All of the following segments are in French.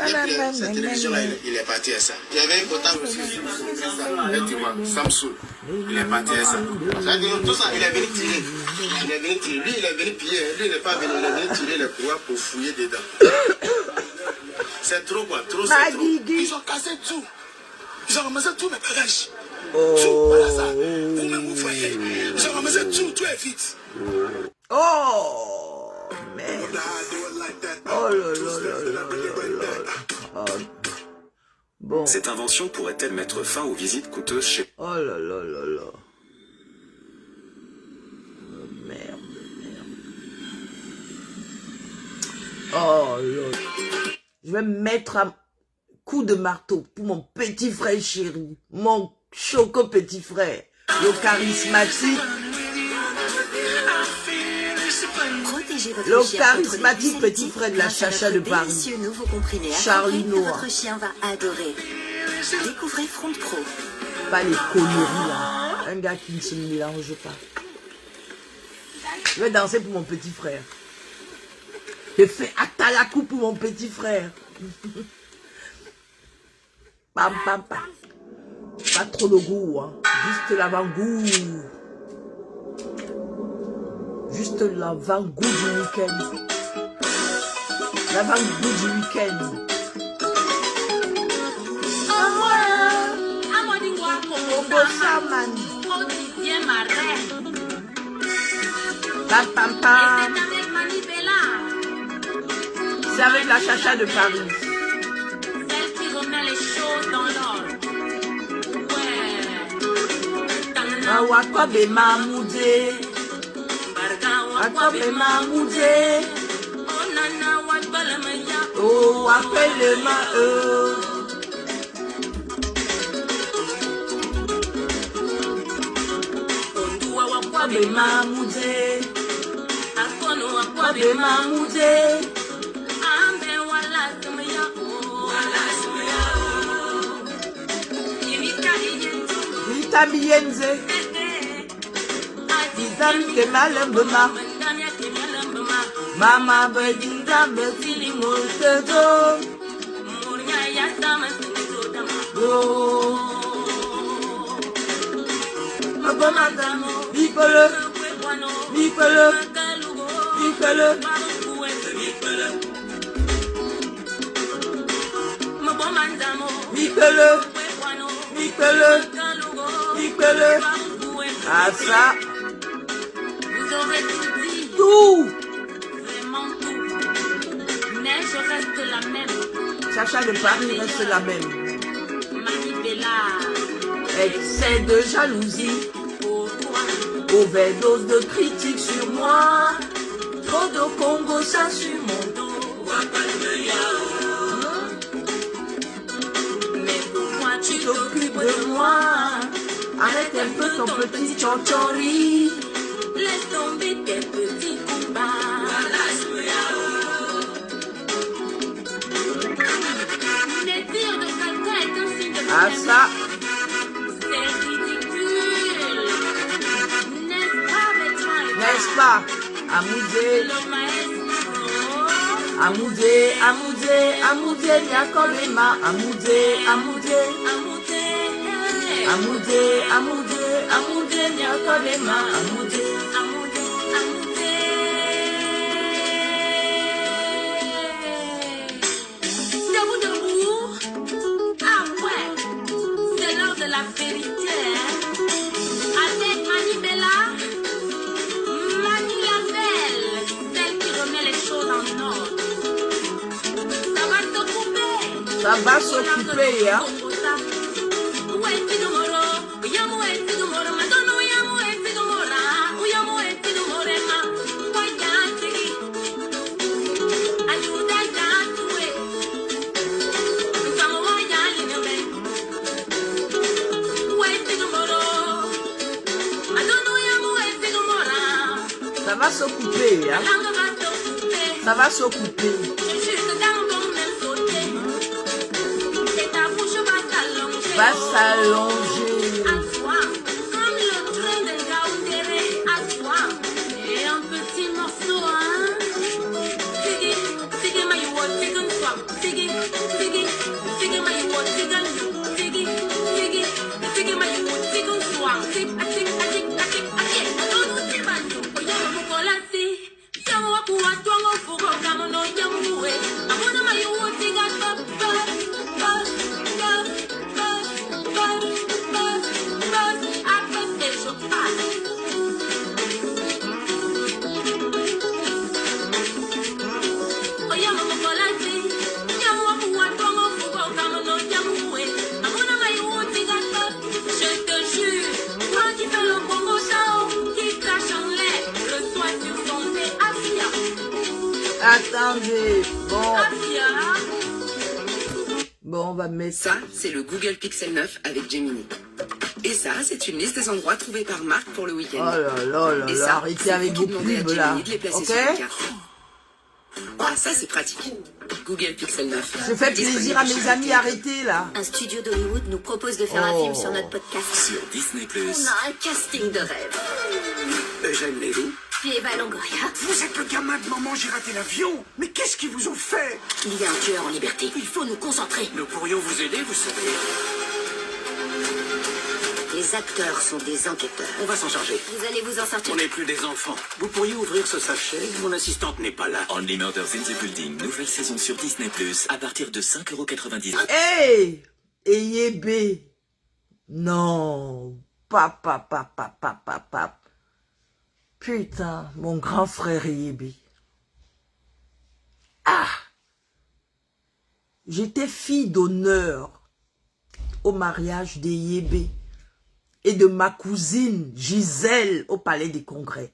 Sa télévision là, il est parti à ça. Il y avait un portable aussi. Là, tu vois, Samsung. Il est parti à ça. C'est-à-dire, tout ça, il est venu tirer. Il est venu tirer. Lui, il est venu piller. Lui, il n'est pas venu. Il est venu tirer les couloirs pour fouiller dedans. C'est trop quoi, trop c'est trop. Ils ont cassé tout. Ils ont ramassé tous mes bagages. Tout, voilà ça. Vous-même, vous voyez. Ils ont ramassé tout, tout est vite. Oh, merde. Oh là là là là là. Bon. Cette invention pourrait-elle mettre fin aux visites coûteuses chez... Oh là là là là. Merde, merde. Oh là. Je vais me mettre un coup de marteau pour mon petit frère chéri. Mon choco petit frère. Le charismatique. Le charismatique petit frère de la Chacha de Paris. Charlie Noir. Votre chien va adorer. Découvrez Front Pro. Pas les conneries là. Un gars qui ne se mélange pas. Je vais danser pour mon petit frère. Je fais atalakou pour mon petit frère. Pam pam pam. Pas trop de goût, hein. Juste l'avant-goût. Juste l'avant-goût du week-end. L'avant-goût du week-end. Pam pam pam. C'est avec la Chacha de Paris. Celle qui remet les choses dans l'ordre. Ouais. Wakwabe Mamoudé. Wakwabe Mamoudé. Oh, appelle-moi Wakwabe Mamoudé. Wakwabe Mamoudé. Bienze, Bitami ke malembema, Mama bedinda betili motedo, Yo, Abonadamo, Bipele, Bipele, Bipele, Bipele, Bipele. Ah ça. Vous aurez tout dit. Tout. Vraiment tout. Mais je reste la même. Chacha de Paris reste la même. Manibella. Excès de jalousie. Pourquoi? Overdose de critiques sur moi. Trop de Congo, ça sur mon dos. Mais pourquoi tu t'occupes de moi? Arrête un peu ton petit chonchori. Laisse tomber tes petits combats. Les dires de quelqu'un est un signe de Ah ça. C'est ridicule. N'est-ce pas, Bétran? N'est-ce pas? Amoudé. Le maestro. Amoudé, Amoudé, Amoudé, Yakolema. Amoudé, Amoudé. Amoudé, Amoudé, Amoudé, Yakolema. Amoudé. Debout, debout. Ah ouais, c'est l'heure de la vérité. Avec Manibella, Mani la belle, celle qui remet les choses en ordre. Ça va t'occuper. Ça va s'occuper, hein. Ça va s'occuper, hein. Ça va s'occuper. Va s'allonger. Comme le train de Gautéré, à toi. Et un petit morceau, hein. Tiggy, Tiggy, my you want, Tiggy, Bon, on va mettre... Ça, c'est le Google Pixel 9 avec Gemini. Et ça, c'est une liste des endroits trouvés par Marc pour le Oh week-end. là là là Et là, ça, arrêtez c'est avec vous vos qui demandez à pubs là. Gemini de les placer Ok? sur la carte. Ah, ça, c'est pratique. Google Pixel 9. Je fais plaisir à mes amis, arrêtez là. Un studio d'Hollywood nous propose de faire un film sur notre podcast. Sur Disney+. On a un casting de rêve. Eugène Lelou. Et Eva Longoria. Vous êtes le gamin de maman, j'ai raté l'avion. Mais qu'est-ce qu'ils vous ont fait? Il y a un tueur en liberté. Il faut nous concentrer. Nous pourrions vous aider, vous savez. Les acteurs sont des enquêteurs. On va s'en charger. Vous allez vous en sortir. On n'est plus des enfants. Vous pourriez ouvrir ce sachet? Mon assistante n'est pas là. Only Murders in the Building, nouvelle saison sur Disney+, à partir de 5,99 €. Hey! Ayez B. Non. Papa. Putain, mon grand frère Yébi. Ah! J'étais fille d'honneur au mariage des Yébé et de ma cousine Gisèle au palais des congrès.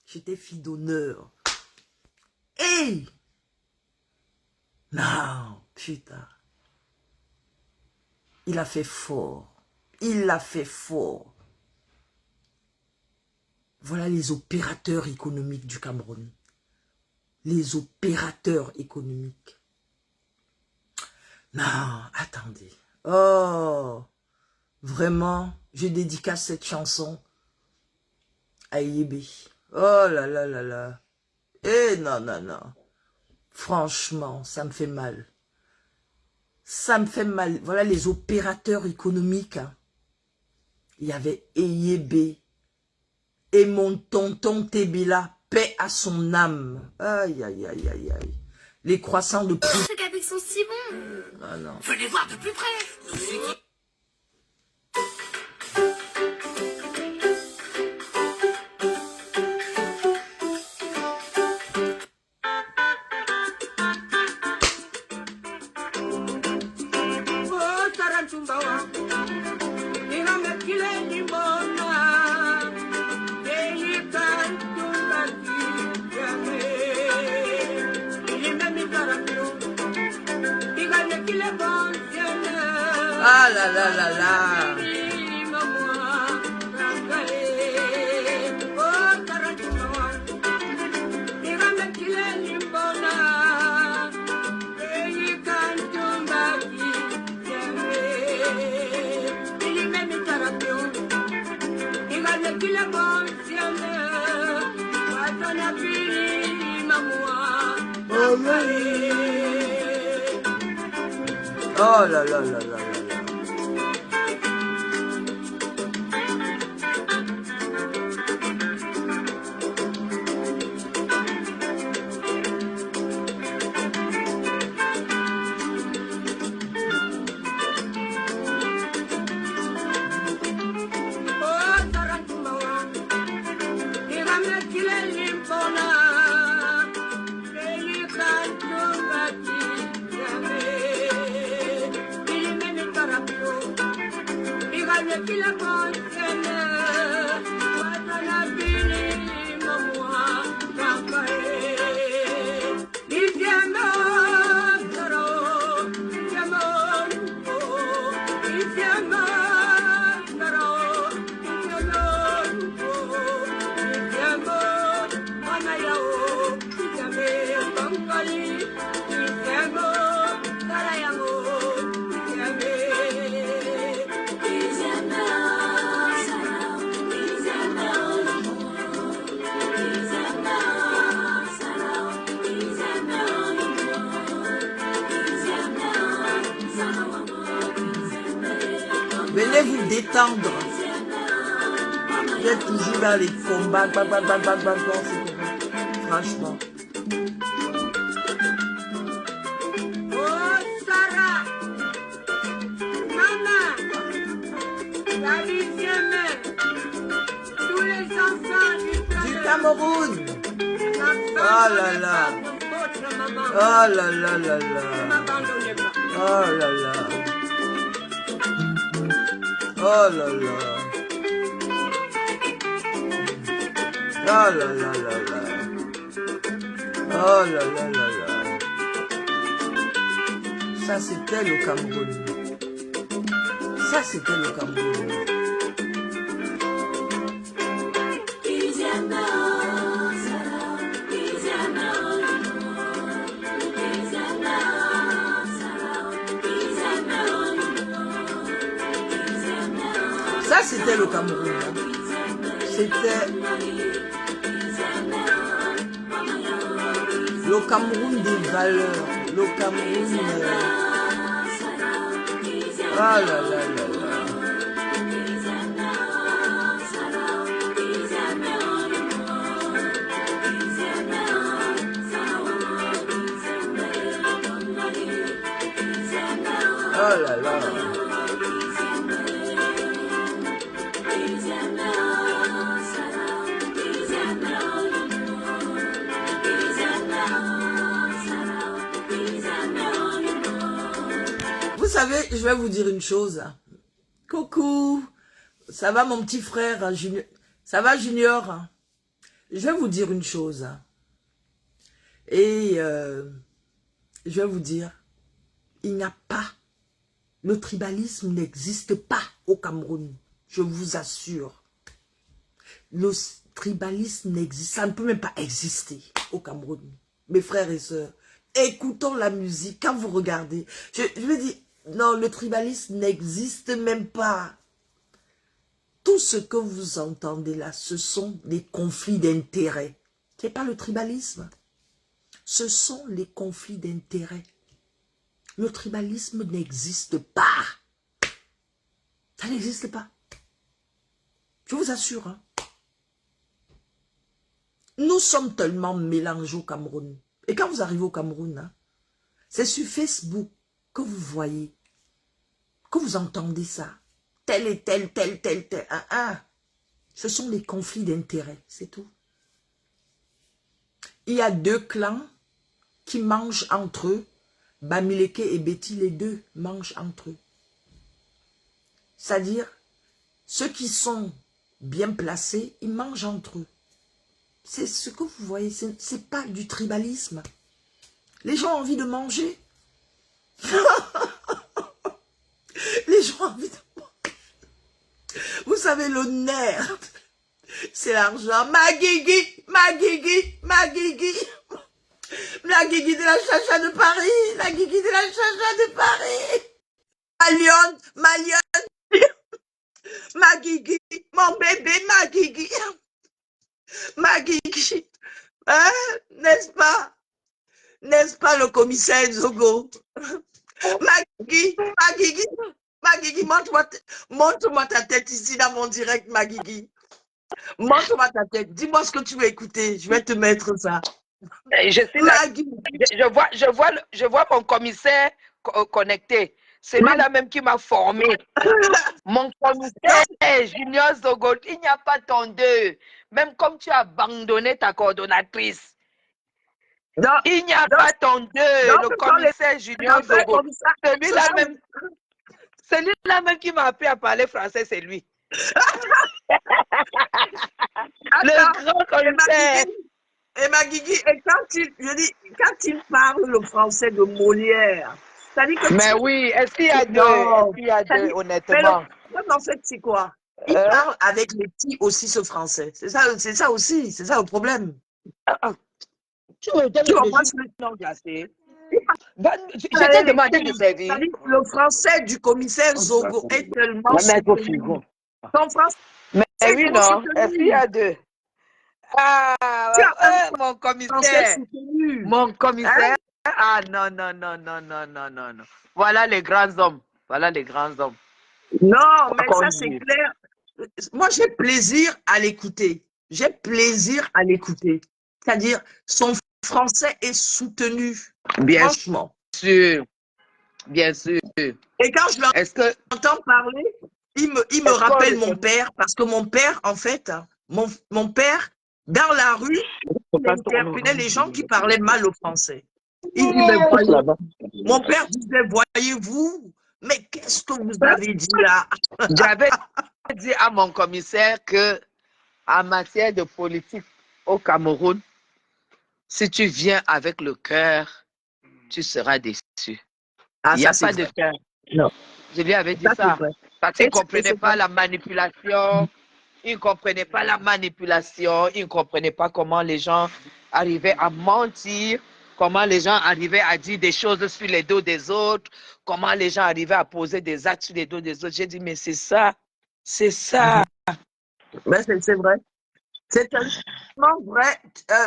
J'étais fille d'honneur. Hey! Non, putain. Il a fait fort. Il a fait fort. Voilà les opérateurs économiques du Cameroun. Les opérateurs économiques. Non, attendez. Oh, vraiment, je dédicace cette chanson à Yébé. Oh là là là là. Eh non. Franchement, ça me fait mal. Ça me fait mal. Voilà les opérateurs économiques. Hein. Il y avait Eyébé et mon tonton Tébila, paix à son âme. Aïe. Les croissants de prix. Les trucs avec sont si bons. Ah non. Venez voir de plus près. Ah là là là là. Oh là là là là. Venez vous détendre. Vous êtes toujours dans les combats. Franchement. Oh, Sarah. Maman. La dixième. Tous les enfants Du Cameroun. Oh là là. Oh là là là là. Oh là là. Oh là là. Oh là là là là. Oh là là là là. Ça, c'était le Cameroun. Ça, c'était le Cameroun. Ça, c'était le Cameroun. C'était le Cameroun des valeurs. Le Cameroun... Ah là là là là. Oh là là. Vous savez, je vais vous dire une chose. Coucou, ça va mon petit frère Junior? Ça va Junior? Je vais vous dire une chose. Et je vais vous dire, il n'y a pas, le tribalisme n'existe pas au Cameroun. Je vous assure. Le tribalisme n'existe, ça ne peut même pas exister au Cameroun. Mes frères et sœurs, écoutons la musique, quand vous regardez, je veux dire, non, le tribalisme n'existe même pas. Tout ce que vous entendez là, ce sont des conflits d'intérêts. Ce n'est pas le tribalisme. Ce sont les conflits d'intérêts. Le tribalisme n'existe pas. Ça n'existe pas. Je vous assure. Hein. Nous sommes tellement mélangés au Cameroun. Et quand vous arrivez au Cameroun, hein, c'est sur Facebook que vous voyez, que vous entendez ça. Tel et tel, tel, tel, tel. Ce sont les conflits d'intérêts, c'est tout. Il y a deux clans qui mangent entre eux. Bamileke et Betty, les deux mangent entre eux. C'est-à-dire, ceux qui sont bien placés, ils mangent entre eux. C'est ce que vous voyez, ce n'est pas du tribalisme. Les gens ont envie de manger. Les gens ont envie de manger. Vous savez, le nerf, c'est l'argent. Ma guigui, ma guigui, ma guigui. La guigui de la chacha de Paris, la guigui de la chacha de Paris. Ma lionne, ma lionne. Ma guigui, mon bébé, ma guigui. Ma guigui. Hein, n'est-ce pas? N'est-ce pas le commissaire Zogo? Ma guigui, ma guigui. Ma guigui, montre-moi ta tête ici dans mon direct, ma guigui. Montre-moi ta tête. Dis-moi ce que tu veux écouter. Je vais te mettre ça. Je suis là. Je vois mon commissaire connecté. C'est lui-là même qui m'a formé. Mon commissaire, Junior Zogo, il n'y a pas ton deux. Même comme tu as abandonné ta coordonnatrice. Non, il n'y a pas ton deux. Le commissaire Junior Zogo. Celui-là même qui m'a appris à parler français, c'est lui. Le grand commissaire. Et ma guigui, et quand il parle le français de Molière, ça dit que mais oui, est-ce qu'il y a deux? Est-ce qu'il y a deux, honnêtement? Mais en fait, c'est quoi? Il parle avec les petits aussi ce français. C'est ça aussi, c'est ça le problème. Tu vois le nom glacé. Je t'ai demandé de servir. Le français du commissaire Zogo est tellement soutenu. Son français. Mais oui, non. Est-ce qu'il y a deux? Ah, mon commissaire. Mon commissaire. Hein? Ah, non, non, non, non, non, non, non, non. Voilà les grands hommes. Voilà les grands hommes. Non, mais ça, c'est clair. Moi, j'ai plaisir à l'écouter. J'ai plaisir à l'écouter. C'est-à-dire, son français est soutenu. Bien franchement. sûr. Bien sûr. Et quand je l'entends parler, il me rappelle mon père, parce que mon père, en fait, mon père, dans la rue, il interpellait les gens qui parlaient mal le français. Il disait, mon père disait, voyez-vous, mais qu'est-ce que vous avez dit là? J'avais dit à mon commissaire que, en matière de politique au Cameroun, si tu viens avec le cœur, tu seras déçu. Ah, Il n'y ça, a c'est pas de vrai. cœur. Non, Je lui avais dit ça, c'est ça. vrai. Parce qu'il Et ne comprenait c'est pas vrai. la manipulation. Il ne comprenait pas la manipulation. Il ne comprenait pas comment les gens arrivaient à mentir. Comment les gens arrivaient à dire des choses sur les dos des autres. Comment les gens arrivaient à poser des actes sur les dos des autres. J'ai dit, mais c'est ça. C'est ça. Mais c'est vrai. C'est tellement vrai.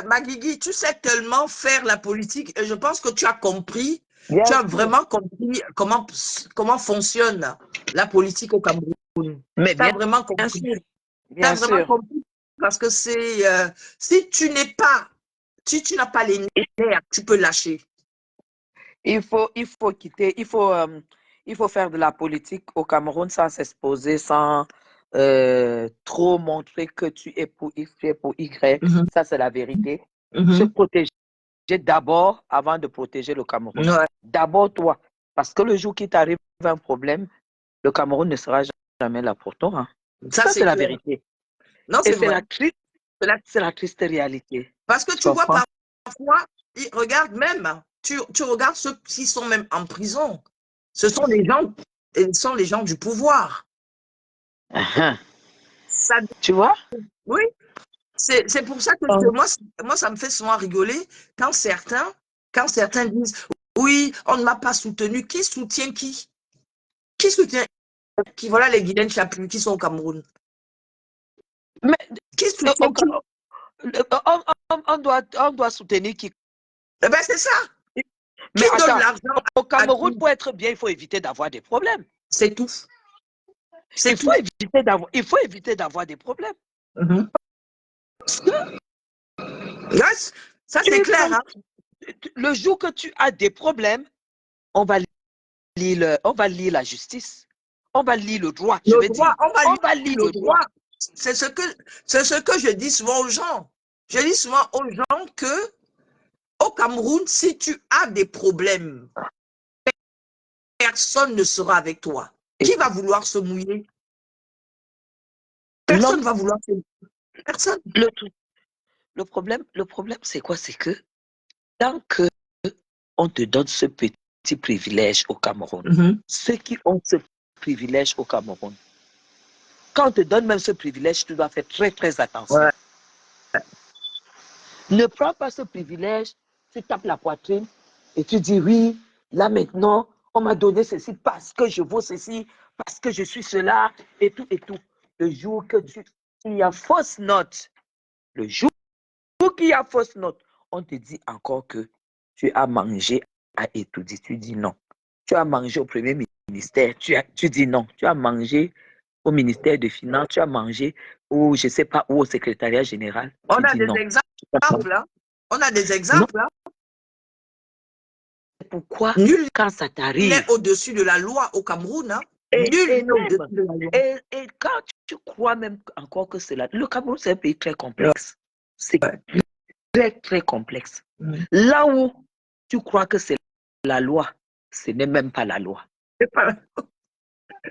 Maguigui, tu sais tellement faire la politique et je pense que tu as compris, Bien tu as sûr. vraiment compris comment fonctionne la politique au Cameroun. Mais Tu as bien, vraiment bien compris. sûr. Tu as Bien vraiment sûr. compris parce que c'est si tu n'es pas, si tu n'as pas les nerfs, tu peux lâcher. Il faut quitter, il faut faire de la politique au Cameroun sans s'exposer, sans trop montrer que tu es pour X, tu es pour Y. Ça, c'est la vérité. Se protéger d'abord avant de protéger le Cameroun. Ouais. D'abord toi. Parce que le jour qu'il t'arrive un problème, le Cameroun ne sera jamais là pour toi. Hein. Ça, c'est la clair. vérité. Non, Et c'est vrai. c'est la triste réalité. Parce que tu vois, parfois, regarde même, tu regardes ceux qui sont même en prison. Ce sont les gens du pouvoir. Ça, tu vois? Oui. C'est pour ça que moi, ça me fait souvent rigoler quand certains disent oui, on ne m'a pas soutenu. Qui soutient qui? Qui soutient qui? Voilà les Guilaine Chapuis qui sont au Cameroun. Mais qui soutient qui? On doit soutenir qui? Eh ben, c'est ça. Mais qui donne l'argent au Cameroun, pour être bien, il faut éviter d'avoir des problèmes. C'est tout. Il faut éviter d'avoir des problèmes. Yes. Ça, c'est clair. Hein? Le jour que tu as des problèmes, on va lire la justice. On va lire le droit, je veux dire. On va lire le droit. C'est ce que je dis souvent aux gens. Je dis souvent aux gens que au Cameroun, si tu as des problèmes, personne ne sera avec toi. Qui va vouloir se mouiller? Personne ne va vouloir se mouiller. Personne. Le problème, c'est quoi? C'est que tant que on te donne ce petit privilège au Cameroun, ceux qui ont ce privilège au Cameroun, quand on te donne même ce privilège, tu dois faire très, très attention. Ouais. Ne prends pas ce privilège, tu tapes la poitrine et tu dis oui, là maintenant, on m'a donné ceci parce que je vaux ceci, parce que je suis cela, et tout, et tout. Le jour que il y a fausse note, le jour qu'il y a fausse note, on te dit encore que tu as mangé à étudier. Tu dis non. Tu as mangé au premier ministère, tu dis non. Tu as mangé au ministère des Finances, tu as mangé ou je ne sais pas où au secrétariat général. On a des exemples. Hein? On a des exemples. Hein? Pourquoi quand ça t'arrive? Il est au-dessus de la loi au Cameroun. Hein? Et quand tu crois même encore que c'est là, le Cameroun, c'est un pays très complexe. C'est très, très complexe. Là où tu crois que c'est la loi, ce n'est même pas la loi.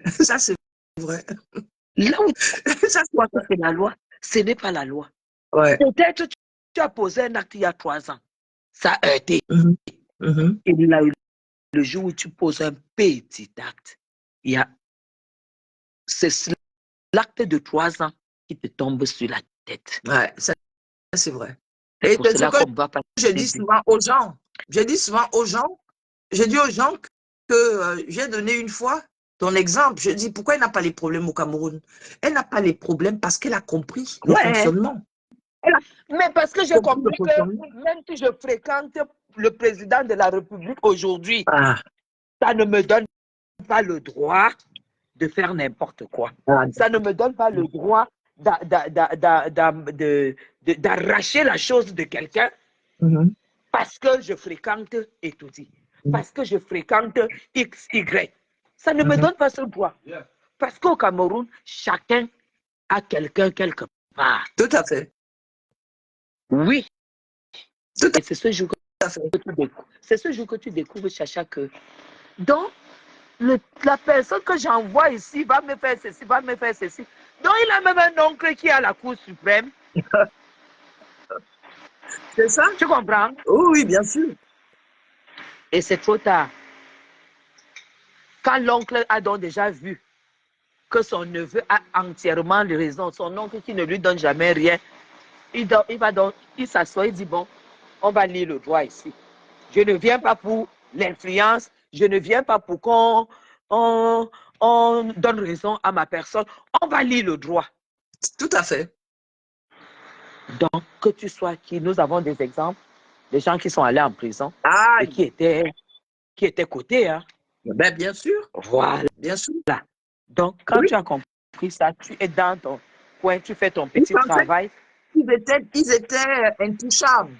Ça, c'est vrai. Là où tu crois que c'est la loi, ce n'est pas la loi. Ouais. Peut-être tu as posé un acte il y a 3 ans. Ça a heurté. Et là, le jour où tu poses un petit acte, c'est l'acte de 3 ans qui te tombe sur la tête. Ouais, ça c'est vrai. Et c'est cela qu'on va passer. Je dis souvent aux gens, je dis aux gens que j'ai donné une fois ton exemple. Je dis pourquoi elle n'a pas les problèmes au Cameroun? Elle n'a pas les problèmes parce qu'elle a compris le fonctionnement. Mais parce que j'ai compris que même si je fréquente le président de la République aujourd'hui, ça ne me donne pas le droit de faire n'importe quoi. Ça ne me donne pas le droit d'arracher la chose de quelqu'un parce que je fréquente étudier, parce que je fréquente XY. Ça ne me donne pas ce droit. Parce qu'au Cameroun, chacun a quelqu'un quelque part. Tout à fait. Oui. Et c'est ce jour que tu découvres, Chacha, que donc, la personne que j'envoie ici va me faire ceci, va me faire ceci. Donc, il a même un oncle qui est à la Cour suprême. C'est ça? Tu comprends? Oui, bien sûr. Et c'est trop tard. Quand l'oncle a donc déjà vu que son neveu a entièrement raison, son oncle qui ne lui donne jamais rien, il s'assoit, il dit, bon, on va lire le droit ici. Je ne viens pas pour l'influence, je ne viens pas pour qu'on on donne raison à ma personne. On va lire le droit. Tout à fait. Donc, que tu sois qui, nous avons des exemples, des gens qui sont allés en prison et qui étaient cotés. Hein. Ben, bien sûr. Voilà. Bien sûr. Donc, quand tu as compris ça, tu es dans ton coin, tu fais ton petit travail. Ils étaient intouchables.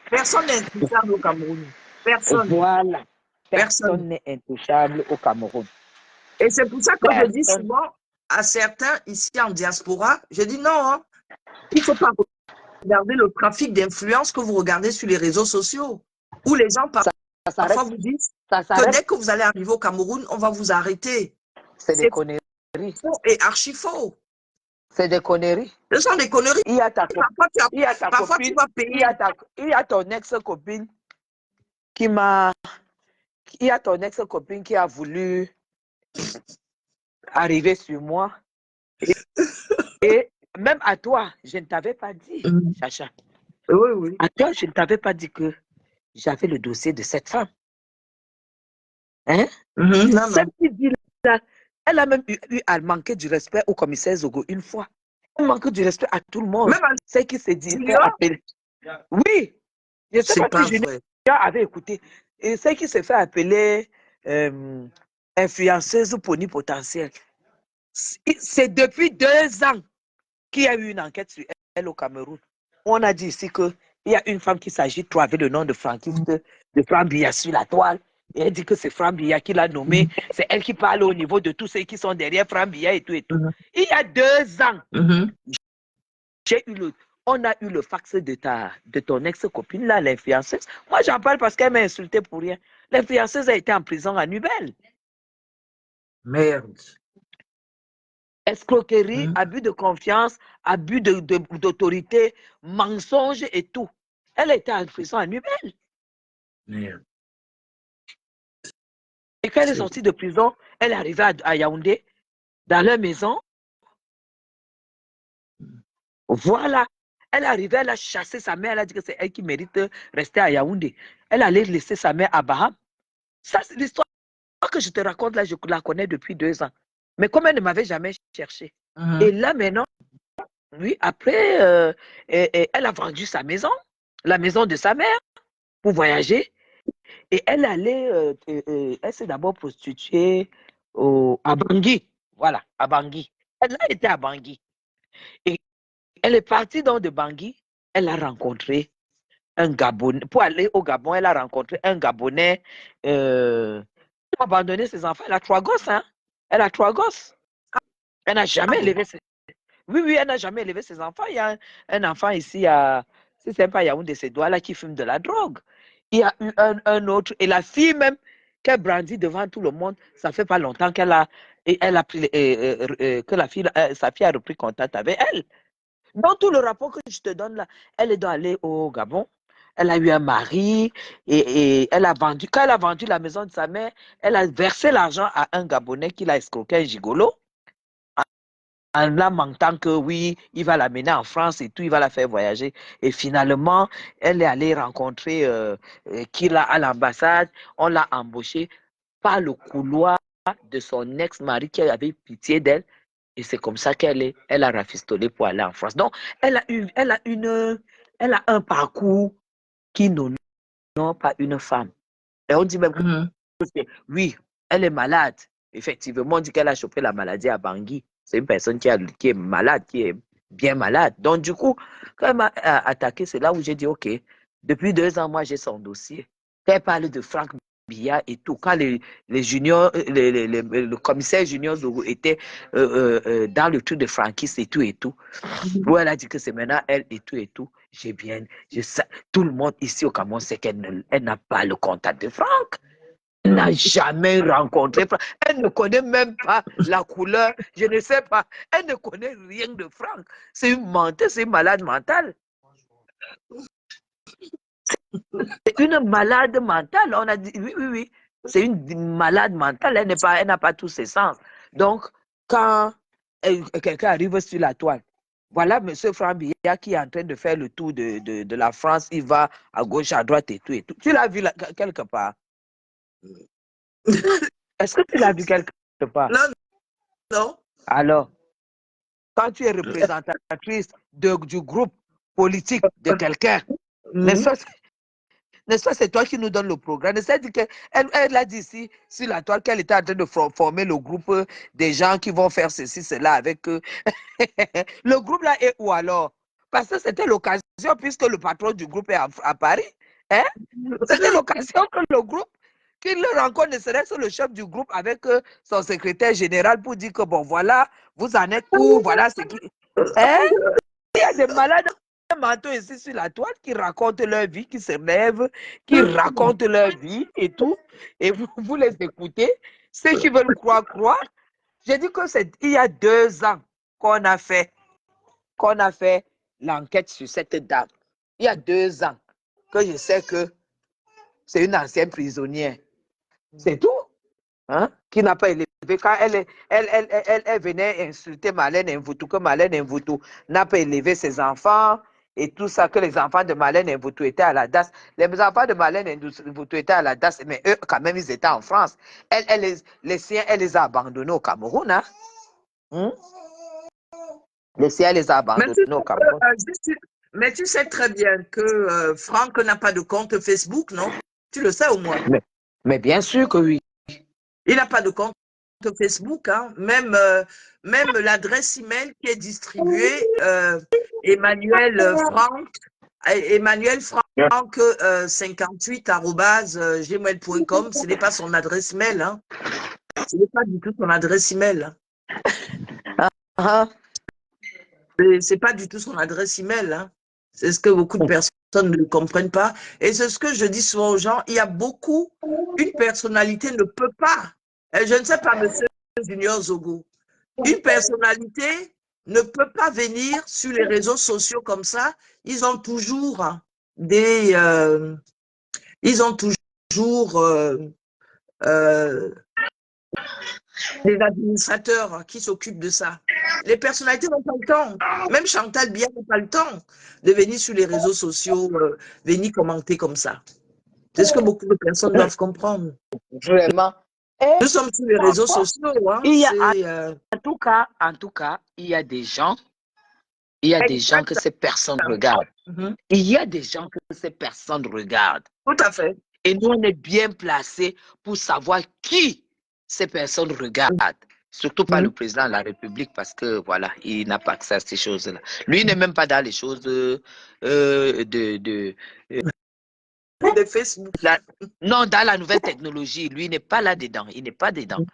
Personne n'est intouchable au Cameroun. Personne. Voilà. Personne n'est intouchable au Cameroun. Et c'est pour ça que je dis souvent à certains ici en diaspora, je dis non, hein, il ne faut pas regarder le trafic d'influence que vous regardez sur les réseaux sociaux, où les gens parfois vous disent que dès que vous allez arriver au Cameroun, on va vous arrêter. C'est des conneries. Faux et archi faux. C'est des conneries. Ce sont des conneries. Il y a ta parfois copine, tu vas payer. Il y a ton ex-copine qui m'a... Il y a ton ex-copine qui a voulu arriver sur moi. Et même à toi, je ne t'avais pas dit, Chacha. Oui, oui. À toi, je ne t'avais pas dit que j'avais le dossier de cette femme. Hein? Cette fille-là, elle a même eu à manquer du respect au commissaire Zogo une fois. Elle manque du respect à tout le monde. C'est qui s'est dit appeler. Oui. Je ne sais pas si Junior avait écouté. Et c'est qui s'est fait appeler influenceuse potentielle. C'est depuis 2 ans qu'il y a eu une enquête sur elle au Cameroun. On a dit ici qu'il y a une femme qui s'agite avec le nom de franquiste de Franck Biya sur la toile. Et elle dit que c'est Franck Biya qui l'a nommé. C'est elle qui parle au niveau de tous ceux qui sont derrière Franck Biya et tout et tout. Il y a 2 ans, on a eu le fax de ton ex-copine, là, l'influenceuse. Moi, j'en parle parce qu'elle m'a insulté pour rien. L'influenceuse a été en prison à Nubel. Merde. Escroquerie, abus de confiance, abus d'autorité, mensonge et tout. Elle a été en prison à Nubel. Merde. Et quand elle est sortie de prison, elle est arrivée à Yaoundé, dans leur maison. Voilà. Elle est arrivée, elle a chassé sa mère, elle a dit que c'est elle qui mérite de rester à Yaoundé. Elle allait laisser sa mère à Baham. Ça, c'est l'histoire que je te raconte là, je la connais depuis 2 ans. Mais comme elle ne m'avait jamais cherché. Et là maintenant, oui, après, elle a vendu sa maison, la maison de sa mère, pour voyager. Et elle allait, elle s'est d'abord prostituée à Bangui. Voilà, à Bangui. Elle a été à Bangui. Et elle est partie donc de Bangui. Elle a rencontré un Gabonais. Pour aller au Gabon, elle a rencontré un Gabonais. Elle a abandonné ses enfants. Elle a 3 gosses. Hein? Elle a 3 gosses. Elle n'a jamais élevé ses... Oui, elle n'a jamais élevé ses enfants. Il y a un enfant ici, si c'est pas Yaoundé, ses doigts là qui fume de la drogue. Il y a eu un autre. Et la fille même, qu'elle brandit devant tout le monde, ça fait pas longtemps qu'elle a pris, que sa fille a repris contact avec elle. Dans tout le rapport que je te donne là, elle est donc allée au Gabon. Elle a eu un mari et elle a vendu. Quand elle a vendu la maison de sa mère, elle a versé l'argent à un Gabonais qui l'a escroqué, un gigolo, en la mentant que oui, il va l'amener en France et tout, il va la faire voyager. Et finalement, elle est allée rencontrer Kila à l'ambassade. On l'a embauchée par le couloir de son ex-mari qui avait pitié d'elle. Et c'est comme ça qu'elle a rafistolé pour aller en France. Donc, elle a un parcours qui n'honore pas une femme. Et on dit même que oui, elle est malade. Effectivement, on dit qu'elle a chopé la maladie à Bangui. C'est une personne qui est malade, qui est bien malade. Donc, du coup, quand elle m'a attaqué, c'est là où j'ai dit, OK, depuis 2 ans, moi, j'ai son dossier. Quand elle parle de Franck Biya et tout, quand les juniors, le commissaire junior Zogo était dans le truc de franquiste et tout, où elle a dit que c'est maintenant elle et tout, tout le monde ici au Cameroun sait qu'elle n'a pas le contact de Franck. Elle n'a jamais rencontré Franck. Elle ne connaît même pas la couleur. Je ne sais pas. Elle ne connaît rien de Franck. C'est une menteuse, c'est une malade mentale. C'est une malade mentale. On a dit, oui. C'est une malade mentale, elle n'a pas tous ses sens. Donc, quand quelqu'un arrive sur la toile, voilà M. Franck Biya qui est en train de faire le tour de la France, il va à gauche, à droite et tout et tout. Tu l'as vu quelque part? Est-ce que tu l'as vu quelque part? Non, non. Alors, quand tu es représentatrice du groupe politique de quelqu'un, n'est-ce pas, c'est toi qui nous donnes le programme. C'est-à-dire qu'elle a dit ici, sur la toile, qu'elle était en train de former le groupe des gens qui vont faire ceci, cela avec eux. Le groupe là est où alors? Parce que c'était l'occasion, puisque le patron du groupe est à Paris. Hein? C'était l'occasion que le groupe, qu'il le rencontre, ne serait-ce que le chef du groupe avec son secrétaire général pour dire que bon, voilà, vous en êtes où, voilà ce qui. Hein? Il y a des malades mentaux ici sur la toile qui racontent leur vie, qui se lèvent, qui racontent leur vie et tout. Et vous les écoutez. Ceux qui veulent croire. J'ai dit que c'est il y a 2 ans qu'on a fait l'enquête sur cette dame. Il y a 2 ans que je sais que c'est une ancienne prisonnière. C'est tout. Hein? Qui n'a pas élevé. Quand elle venait insulter Marlène Mvutu, que Marlène Mvutu n'a pas élevé ses enfants et tout ça, que les enfants de Marlène Mvutu étaient à la DAS. Les enfants de Marlène Mvutu étaient à la DAS, mais eux, quand même, ils étaient en France. Les siens, elle les a abandonnés au Cameroun. Hein? Les siens, elle les a abandonnés au Cameroun. Mais tu sais très bien que Franck n'a pas de compte Facebook, non? Tu le sais au moins. Mais bien sûr que oui. Il n'a pas de compte Facebook, hein. Même l'adresse email qui est distribuée, Emmanuel Franck 58@gmail.com, ce n'est pas son adresse mail, hein. Ce n'est pas du tout son adresse email. C'est pas du tout son adresse email, hein. C'est ce que beaucoup de personnes ne comprennent pas. Et c'est ce que je dis souvent aux gens. Il y a beaucoup, une personnalité ne peut pas. Je ne sais pas, monsieur Junior Zogo. Une personnalité ne peut pas venir sur les réseaux sociaux comme ça. Ils ont toujours des administrateurs qui s'occupent de ça. Les personnalités n'ont pas le temps. Même Chantal Biya n'a pas le temps de venir sur les réseaux sociaux, venir commenter comme ça. C'est ce que beaucoup de personnes doivent comprendre. Vraiment. Nous sommes sur les réseaux sociaux. Hein. En tout cas, il y a des gens, que ces personnes regardent. Il y a des gens que ces personnes regardent. Tout à fait. Et nous, on est bien placés pour savoir qui ces personnes regardent. Surtout pas le président de la République, parce que voilà, il n'a pas accès à ces choses-là. Lui, il n'est même pas dans les choses de Facebook. Non, dans la nouvelle technologie, lui, il n'est pas là-dedans. Il n'est pas dedans.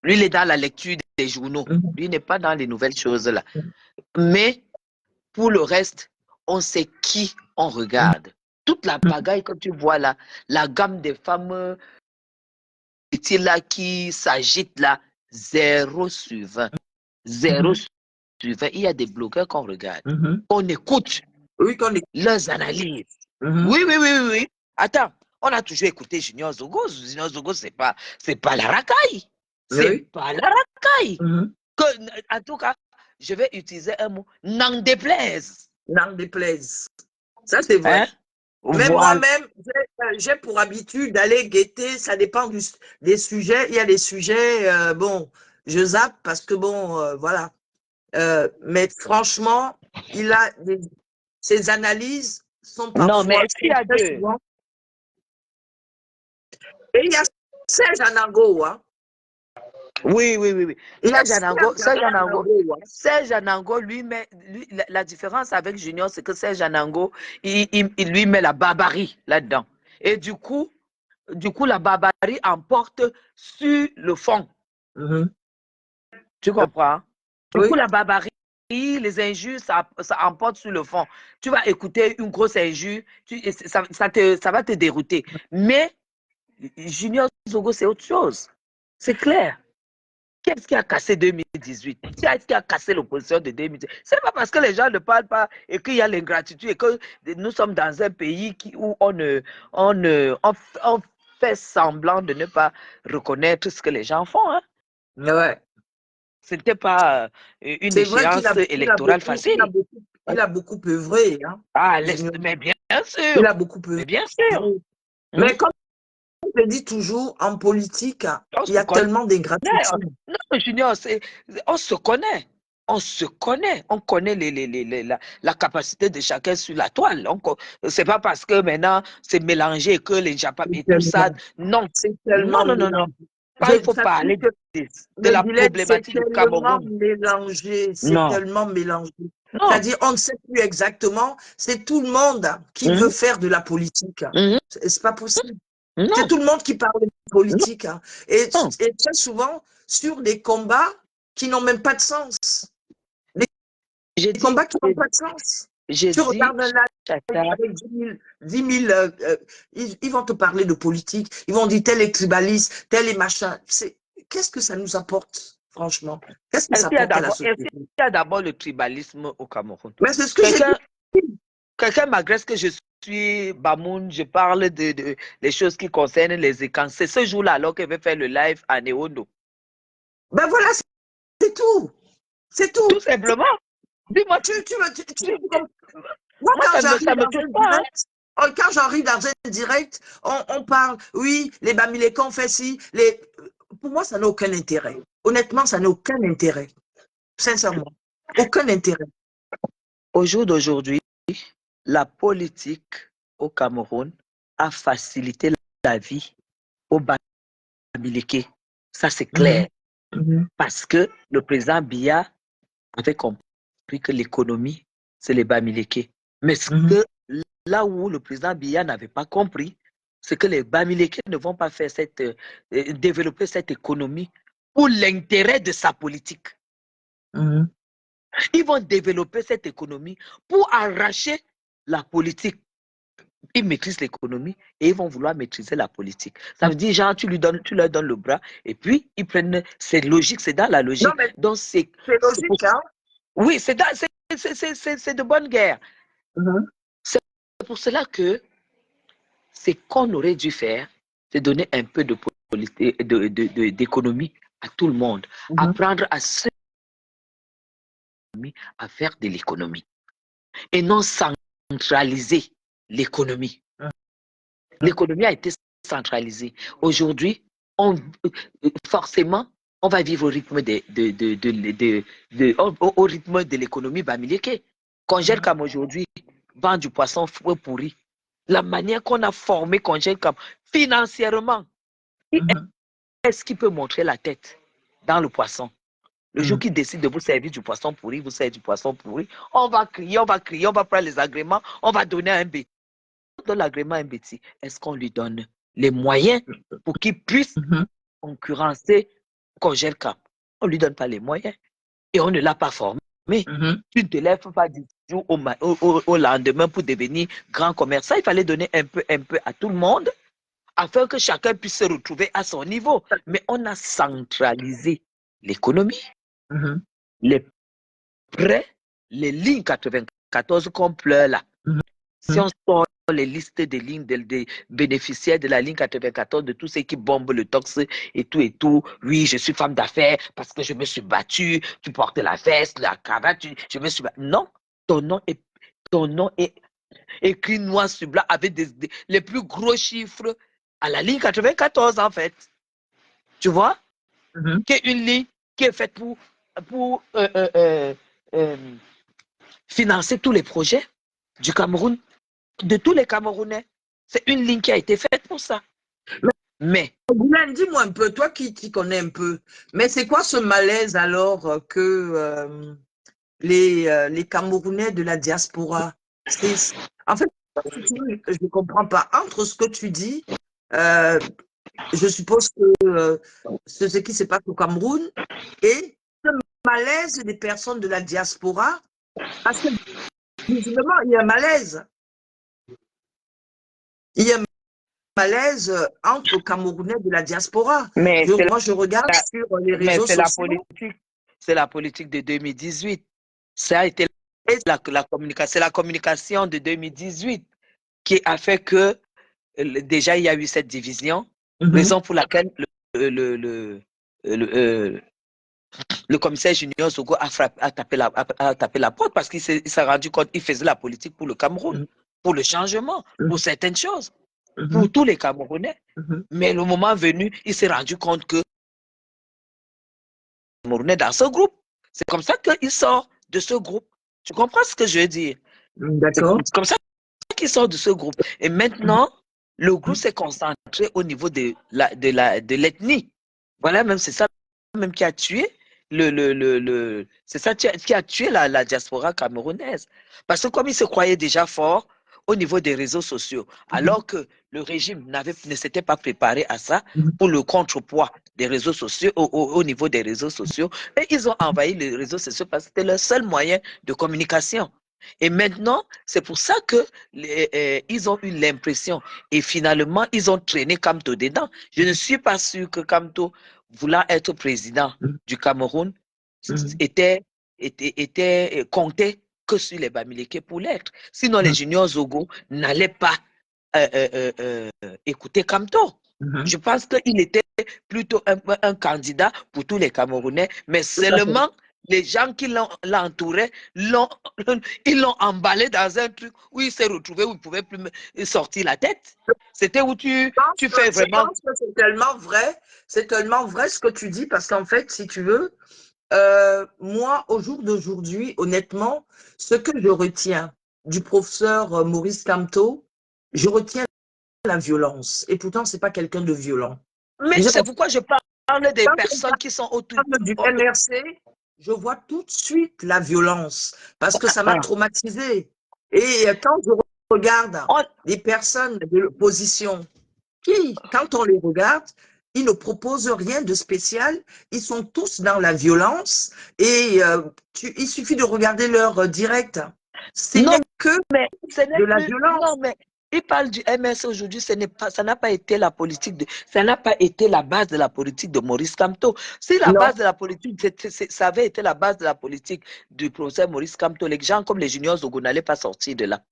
Lui, il est dans la lecture des journaux. Lui, il n'est pas dans les nouvelles choses-là. Mais pour le reste, on sait qui on regarde. Toute la pagaille que tu vois là, la gamme des femmes là, qui s'agitent là, 0 sur 20. 0 sur 20. Il y a des blogueurs qu'on regarde. On écoute leurs analyses. Oui. Attends, on a toujours écouté Junior Zogo. Junior Zogo, c'est pas la racaille. C'est pas la racaille. En tout cas, je vais utiliser un mot. N'en déplaise. N'en déplaise. Ça, c'est vrai. Hein? Même moi-même, j'ai pour habitude d'aller guetter. Ça dépend des sujets. Il y a des sujets, bon, je zappe parce que, bon, voilà. Mais franchement, ses analyses sont parfois... Non, mais est-ce qu'il y a deux? Et il y a Serge Anango, hein? Oui. Serge Anango, la différence avec Junior, c'est que Serge Anango, il lui met la barbarie là-dedans. Et du coup, la barbarie emporte sur le fond. Tu comprends? Du coup, la barbarie, les injures, ça emporte sur le fond. Tu vas écouter une grosse injure, ça va te dérouter. Mais Junior Zogo, c'est autre chose. C'est clair. Qu'est-ce qui a cassé 2018? Qu'est-ce qui a cassé l'opposition de 2018? C'est pas parce que les gens ne parlent pas et qu'il y a l'ingratitude et que nous sommes dans un pays où on fait semblant de ne pas reconnaître ce que les gens font. Hein. Ouais. Ce n'était pas une C'est vrai échéance électorale facile. Il a beaucoup œuvré. Hein. Ah, mais bien sûr. Il a beaucoup œuvré. Mais bien sûr. Mais comme je dis toujours, en politique, il y a tellement d'ingratitude. Non, Junior, on se connaît. On se connaît. On connaît la capacité de chacun sur la toile. C'est pas parce que maintenant c'est mélangé que les Japonais et tout ça. Non. C'est tellement non. Quand il faut parler de la problématique du Cameroun. C'est tellement mélangé. C'est-à-dire, on ne sait plus exactement. C'est tout le monde qui veut faire de la politique. C'est pas possible. C'est tout le monde qui parle de politique. Hein. Et très souvent, sur des combats qui n'ont même pas de sens. Des combats qui n'ont pas de sens. Tu regardes un live avec 10 000 ils vont te parler de politique. Ils vont dire tel est tribaliste, tel est machin. Qu'est-ce que ça nous apporte, franchement? Qu'est-ce que ça apporte à la société? Il y a d'abord le tribalisme au Cameroun. Mais c'est ce que quelqu'un m'agresse que je suis Bamoun, je parle des choses qui concernent les écans. C'est ce jour-là alors qu'elle veut faire le live à Néondo. Ben voilà, c'est tout. C'est tout. Tout simplement. Dis-moi, moi, quand j'arrive dans un direct, on parle, oui, les Bamilékans ont fait ci. Pour moi, ça n'a aucun intérêt. Honnêtement, ça n'a aucun intérêt. Sincèrement, aucun intérêt. Au jour d'aujourd'hui, la politique au Cameroun a facilité la vie aux Bamilékés. Ça, c'est clair. Parce que le président Biya avait compris que l'économie, c'est les Bamilékés. Mais là où le président Biya n'avait pas compris, c'est que les Bamilékés ne vont pas faire développer cette économie pour l'intérêt de sa politique. Ils vont développer cette économie pour arracher la politique. Ils maîtrisent l'économie et ils vont vouloir maîtriser la politique. Ça veut dire, genre, tu leur donnes le bras et puis ils prennent. C'est logique, c'est dans la logique. Non, c'est logique, hein? Oui, c'est de bonne guerre. C'est pour cela que ce qu'on aurait dû faire, c'est donner un peu d'économie à tout le monde. Apprendre à faire de l'économie. Et non centraliser l'économie. L'économie a été centralisée. Aujourd'hui, forcément, on va vivre au rythme au rythme de l'économie bamiléké. Congèle comme aujourd'hui, vend du poisson pourri. La manière qu'on a formé Congèle comme financièrement, est-ce qu'il peut montrer la tête dans le poisson? Le jour qu'il décide de vous servir du poisson pourri, vous servez du poisson pourri. On va crier, on va prendre les agréments, on va donner un bêtis. On donne l'agrément à un bêtis. Est-ce qu'on lui donne les moyens pour qu'il puisse concurrencer Congèle Cap? On ne lui donne pas les moyens et on ne l'a pas formé. Tu ne te lèves pas du jour au lendemain pour devenir grand commerçant. Il fallait donner un peu à tout le monde afin que chacun puisse se retrouver à son niveau. Mais on a centralisé l'économie. Les prêts, les lignes 94 qu'on pleure là. Si on sort les listes des lignes des bénéficiaires de la ligne 94, de tous ceux qui bombent le tox et tout. Oui, je suis femme d'affaires parce que je me suis battue, tu portes la veste, la cravate, je me suis battue. Non, ton nom est écrit noir sur blanc avec les plus gros chiffres à la ligne 94 en fait. Tu vois? Qui est une ligne qui est faite pour financer tous les projets du Cameroun, de tous les Camerounais. C'est une ligne qui a été faite pour ça. Mais Goulen, dis-moi un peu, toi qui t'y connais un peu, mais c'est quoi ce malaise alors que les Camerounais de la diaspora, en fait, je ne comprends pas. Entre ce que tu dis, je suppose que c'est ce qui se passe au Cameroun et le malaise des personnes de la diaspora, parce que visiblement, il y a un malaise. Il y a un malaise entre Camerounais de la diaspora. Moi, je regarde sur les réseaux sociaux. C'est la politique de 2018. Ça a été la communication de 2018 qui a fait que déjà il y a eu cette division, Mhm. raison pour laquelle le, le commissaire Junior Zogo a tapé la porte parce qu'il s'est rendu compte qu'il faisait la politique pour le Cameroun, Mhm. pour le changement, pour certaines choses, Mhm. pour tous les Camerounais. Mhm. Mais le moment venu, il s'est rendu compte que Camerounais dans ce groupe. C'est comme ça qu'il sort de ce groupe. Tu comprends ce que je veux dire? C'est D'accord. comme ça qu'il sort de ce groupe. Et maintenant, le groupe s'est concentré au niveau de l'ethnie. Voilà, même c'est ça même qui a tué c'est ça qui a tué la diaspora camerounaise. Parce que comme il se croyait déjà fort au niveau des réseaux sociaux, alors que le régime ne s'était pas préparé à ça, pour le contrepoids des réseaux sociaux, au niveau des réseaux sociaux, et ils ont envahi les réseaux sociaux parce que c'était leur seul moyen de communication. Et maintenant, c'est pour ça que ils ont eu l'impression et finalement, ils ont traîné Kamto dedans. Je ne suis pas sûr que Kamto, voulant être président du Cameroun, était compté que sur les Bamileke pour l'être. Sinon, les juniors Zogo n'allaient pas écouter Kamto. Je pense qu'il était plutôt un candidat pour tous les Camerounais, mais seulement les gens qui l'entouraient, ils l'ont emballé dans un truc où il s'est retrouvé, où il ne pouvait plus sortir la tête. C'était où tu fais vraiment... Je pense que c'est tellement vrai ce que tu dis, parce qu'en fait, si tu veux, moi, au jour d'aujourd'hui, honnêtement, ce que je retiens du professeur Maurice Kamto, je retiens la violence. Et pourtant, c'est pas quelqu'un de violent. Mais c'est pourquoi je parle des personnes qui sont autour du MRC. Je vois tout de suite la violence parce que ça m'a traumatisé. Et quand je regarde les personnes de l'opposition qui, quand on les regarde, ils ne proposent rien de spécial. Ils sont tous dans la violence et il suffit de regarder leur direct. Ce n'est que de la violence. Non, mais il parle du MS aujourd'hui, ça n'a pas été la politique, ça n'a pas été la base de la politique de Maurice Kamto. Si la base de la politique, ça avait été la base de la politique du professeur Maurice Kamto, les gens comme les juniors Zogo n'allaient pas sortir de là.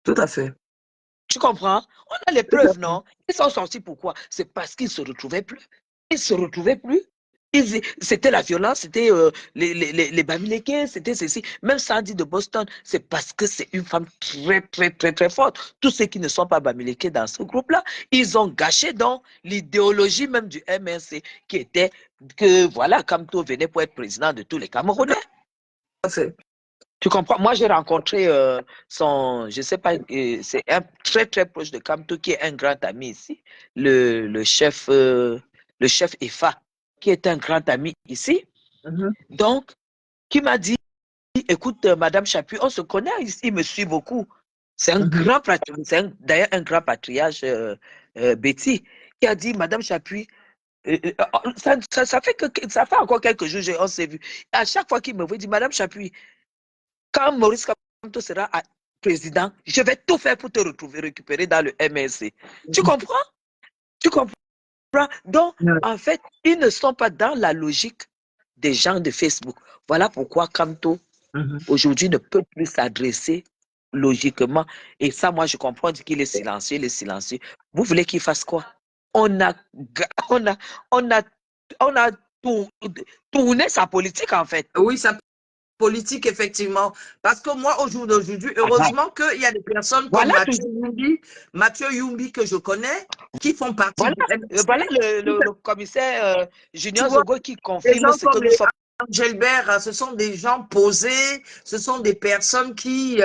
Tout à fait. Tu comprends? On a les preuves, non? Ils sont sortis pourquoi? C'est parce qu'ils ne se retrouvaient plus. Ils ne se retrouvaient plus. C'était la violence, c'était les Bamileke, c'était ceci. Même Sandy de Boston, c'est parce que c'est une femme très, très, très, très forte. Tous ceux qui ne sont pas Bamileke dans ce groupe-là, ils ont gâché donc l'idéologie même du MRC qui était que, voilà, Kamto venait pour être président de tous les Camerounais. Tu comprends? Moi, j'ai rencontré je ne sais pas, c'est un très, très proche de Kamto qui est un grand ami ici, le chef EFA, qui est un grand ami ici. Donc, qui m'a dit, écoute, Madame Chapuis, on se connaît, il me suit beaucoup. C'est un grand patriarche, c'est d'ailleurs un grand patriarche, Betty, qui a dit, Madame Chapuis, ça fait encore quelques jours, on s'est vu. À chaque fois qu'il me voit, il dit, Madame Chapuis, quand Maurice Kamto sera président, je vais tout faire pour te récupérer dans le MRC. Tu comprends? Tu comprends? Donc, en fait, ils ne sont pas dans la logique des gens de Facebook. Voilà pourquoi Kamto, aujourd'hui, ne peut plus s'adresser logiquement. Et ça, moi, je comprends qu'il est silencieux, il est silencieux. Vous voulez qu'il fasse quoi? On a tourné sa politique, en fait. Oui, sa politique, effectivement. Parce que moi, au jour d'aujourd'hui, heureusement qu'il y a des personnes comme Mathieu Yumbi, que je connais, qui font partie du MRC. Voilà le commissaire Junior Zogo qui confirme ce que nous sommes. Gilbert, ce sont des gens posés, ce sont des personnes qui...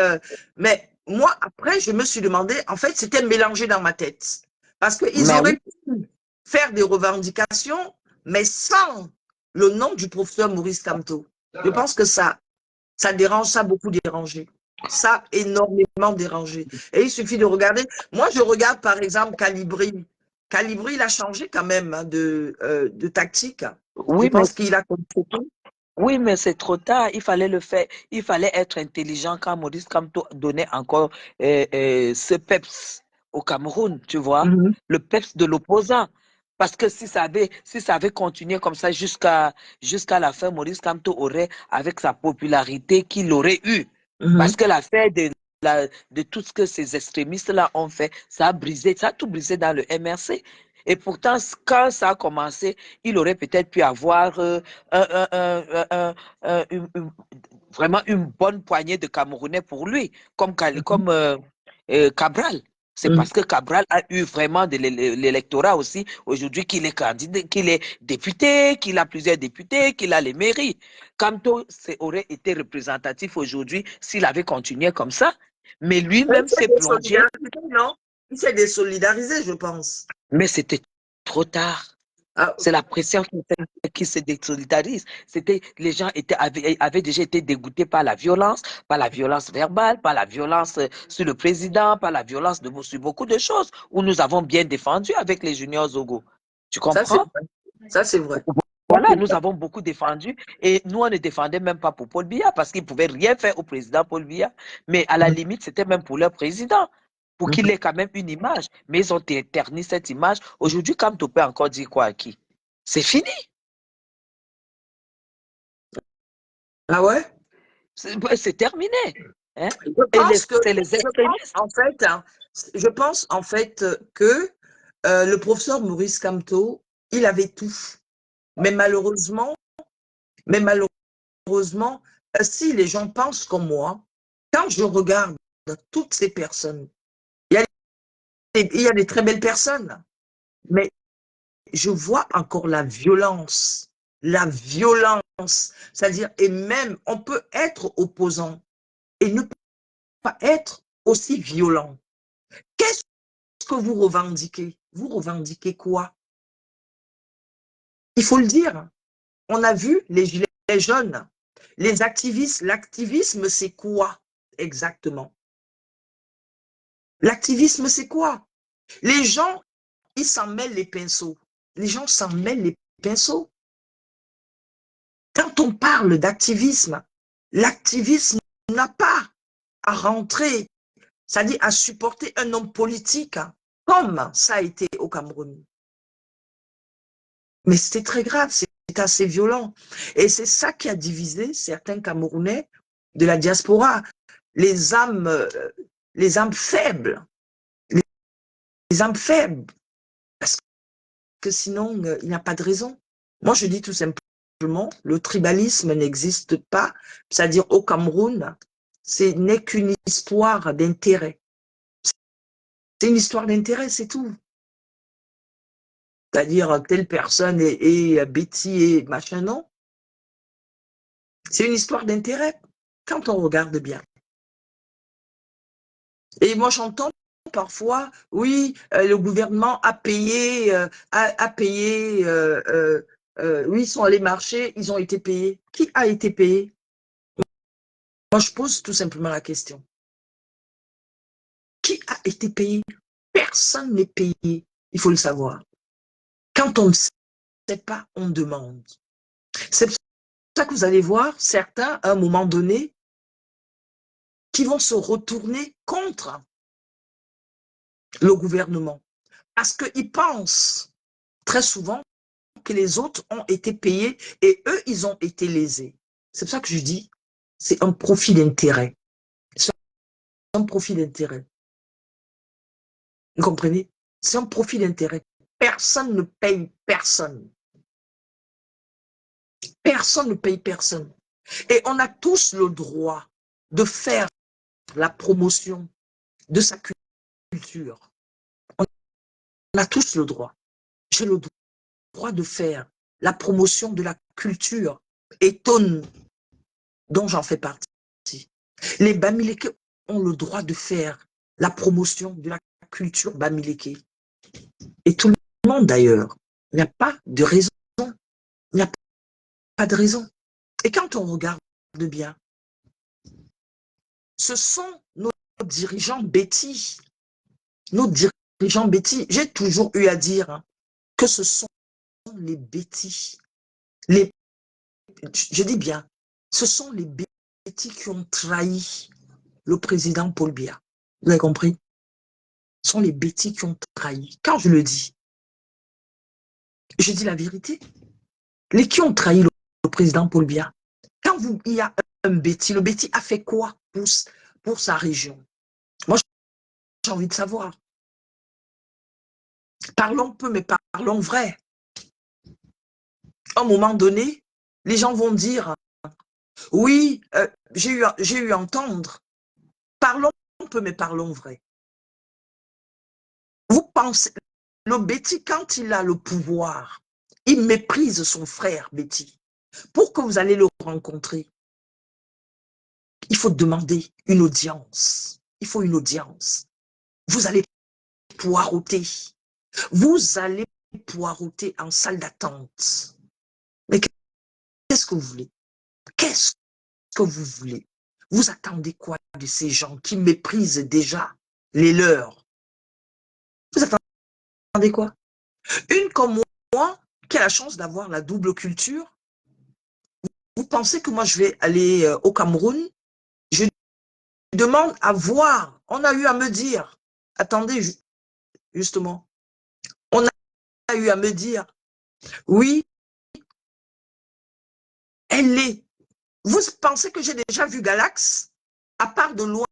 mais moi, après, je me suis demandé, en fait, c'était mélangé dans ma tête. Parce qu'ils auraient pu faire des revendications, mais sans le nom du professeur Maurice Kamto. Je pense que ça dérange, ça a beaucoup dérangé. Ça a énormément dérangé. Et il suffit de regarder. Moi, je regarde, par exemple, Calibri. Calibri, il a changé quand même de tactique. Oui, je pense qu'il a compris tout. Oui, mais c'est trop tard. Il fallait le faire. Il fallait être intelligent quand Maurice Kamto donnait encore ce PEPS au Cameroun, tu vois, le PEPS de l'opposant. Parce que si ça avait continué comme ça jusqu'à la fin, Maurice Kamto aurait, avec sa popularité qu'il aurait eue. Parce que l'affaire de de tout ce que ces extrémistes-là ont fait. Ça a tout brisé dans le MRC. Et pourtant, quand ça a commencé, il aurait peut-être pu avoir vraiment une bonne poignée de Camerounais pour lui, comme Cabral. C'est parce que Cabral a eu vraiment de l'électorat aussi, aujourd'hui qu'il est candidat, qu'il est député, qu'il a plusieurs députés, qu'il a les mairies. Kamto aurait été représentatif aujourd'hui s'il avait continué comme ça. Mais lui-même s'est plongé. Non, il s'est désolidarisé, je pense. Mais c'était trop tard. Ah, c'est la pression qui se désolidarise. Les gens avaient déjà été dégoûtés par la violence verbale, par la violence sur le président, par la violence sur beaucoup de choses où nous avons bien défendu avec les juniors Zogo. Tu comprends? Ça, c'est vrai. Voilà, nous avons beaucoup défendu et nous, on ne défendait même pas pour Paul Biya parce qu'ils ne pouvaient rien faire au président Paul Biya. Mais à la limite, c'était même pour leur président, pour qu'il ait quand même une image. Mais ils ont terni cette image. Aujourd'hui, Kamto peut encore dire quoi à qui? C'est fini. Ah ouais? C'est terminé. Hein? Je pense en fait que le professeur Maurice Kamto, il avait tout. Mais malheureusement, si les gens pensent comme moi, quand je regarde toutes ces personnes, il y a des très belles personnes, mais je vois encore la violence, c'est-à-dire, et même, on peut être opposant et ne pas être aussi violent. Qu'est-ce que vous revendiquez? Vous revendiquez quoi? Il faut le dire. On a vu les gilets jaunes, les activistes. L'activisme, c'est quoi exactement? L'activisme, c'est quoi? Les gens, ils s'en mêlent les pinceaux. Les gens s'en mêlent les pinceaux. Quand on parle d'activisme, l'activisme n'a pas à rentrer, c'est-à-dire à supporter un homme politique, comme ça a été au Cameroun. Mais c'était très grave, c'est assez violent. Et c'est ça qui a divisé certains Camerounais de la diaspora. Les âmes faibles. Les âmes faibles. Parce que sinon, il n'y a pas de raison. Moi, je dis tout simplement, le tribalisme n'existe pas. C'est-à-dire au Cameroun, ce n'est qu'une histoire d'intérêt. C'est une histoire d'intérêt, c'est tout. C'est-à-dire telle personne est Betty et machin, non. C'est une histoire d'intérêt quand on regarde bien. Et moi, j'entends parfois, oui, le gouvernement a payé, oui, ils sont allés marcher, ils ont été payés. Qui a été payé? Moi, je pose tout simplement la question. Qui a été payé? Personne n'est payé, il faut le savoir. Quand on ne sait pas, on demande. C'est pour ça que vous allez voir certains, à un moment donné, qui vont se retourner contre le gouvernement. Parce qu'ils pensent très souvent que les autres ont été payés et eux, ils ont été lésés. C'est pour ça que je dis, c'est un profit d'intérêt. C'est un profit d'intérêt. Vous comprenez? C'est un profit d'intérêt. Personne ne paye personne. Personne ne paye personne. Et on a tous le droit de faire la promotion de sa culture. On a tous le droit. J'ai le droit de faire la promotion de la culture étonne dont j'en fais partie. Les Bamileke ont le droit de faire la promotion de la culture Bamileke. Et tout le monde d'ailleurs. Il n'y a pas de raison. Il n'y a pas de raison. Et quand on regarde bien, ce sont nos dirigeants bêtis. Nos dirigeants bêtis. J'ai toujours eu à dire que ce sont les bêtis. Je dis bien, ce sont les bêtis qui ont trahi le président Paul Biya. Vous avez compris? Ce sont les bêtis qui ont trahi. Quand je le dis, je dis la vérité. Les qui ont trahi le président Paul Biya. Quand il y a un bêtis, le bêtis a fait quoi pour sa région? envie de savoir. Parlons peu, mais parlons vrai. À un moment donné, les gens vont dire, oui, j'ai eu à entendre. Parlons peu, mais parlons vrai. Vous pensez, le Betty, quand il a le pouvoir, il méprise son frère Betty. Pour que vous allez le rencontrer, il faut demander une audience. Il faut une audience. Vous allez poireauter. Vous allez poireauter en salle d'attente. Mais qu'est-ce que vous voulez? Qu'est-ce que vous voulez? Vous attendez quoi de ces gens qui méprisent déjà les leurs? Vous attendez quoi? Une comme moi, qui a la chance d'avoir la double culture, vous pensez que moi je vais aller au Cameroun? Je demande à voir. On a eu à me dire, attendez, justement, on a eu à me dire, oui, elle est. Vous pensez que j'ai déjà vu Galax, à part de loin?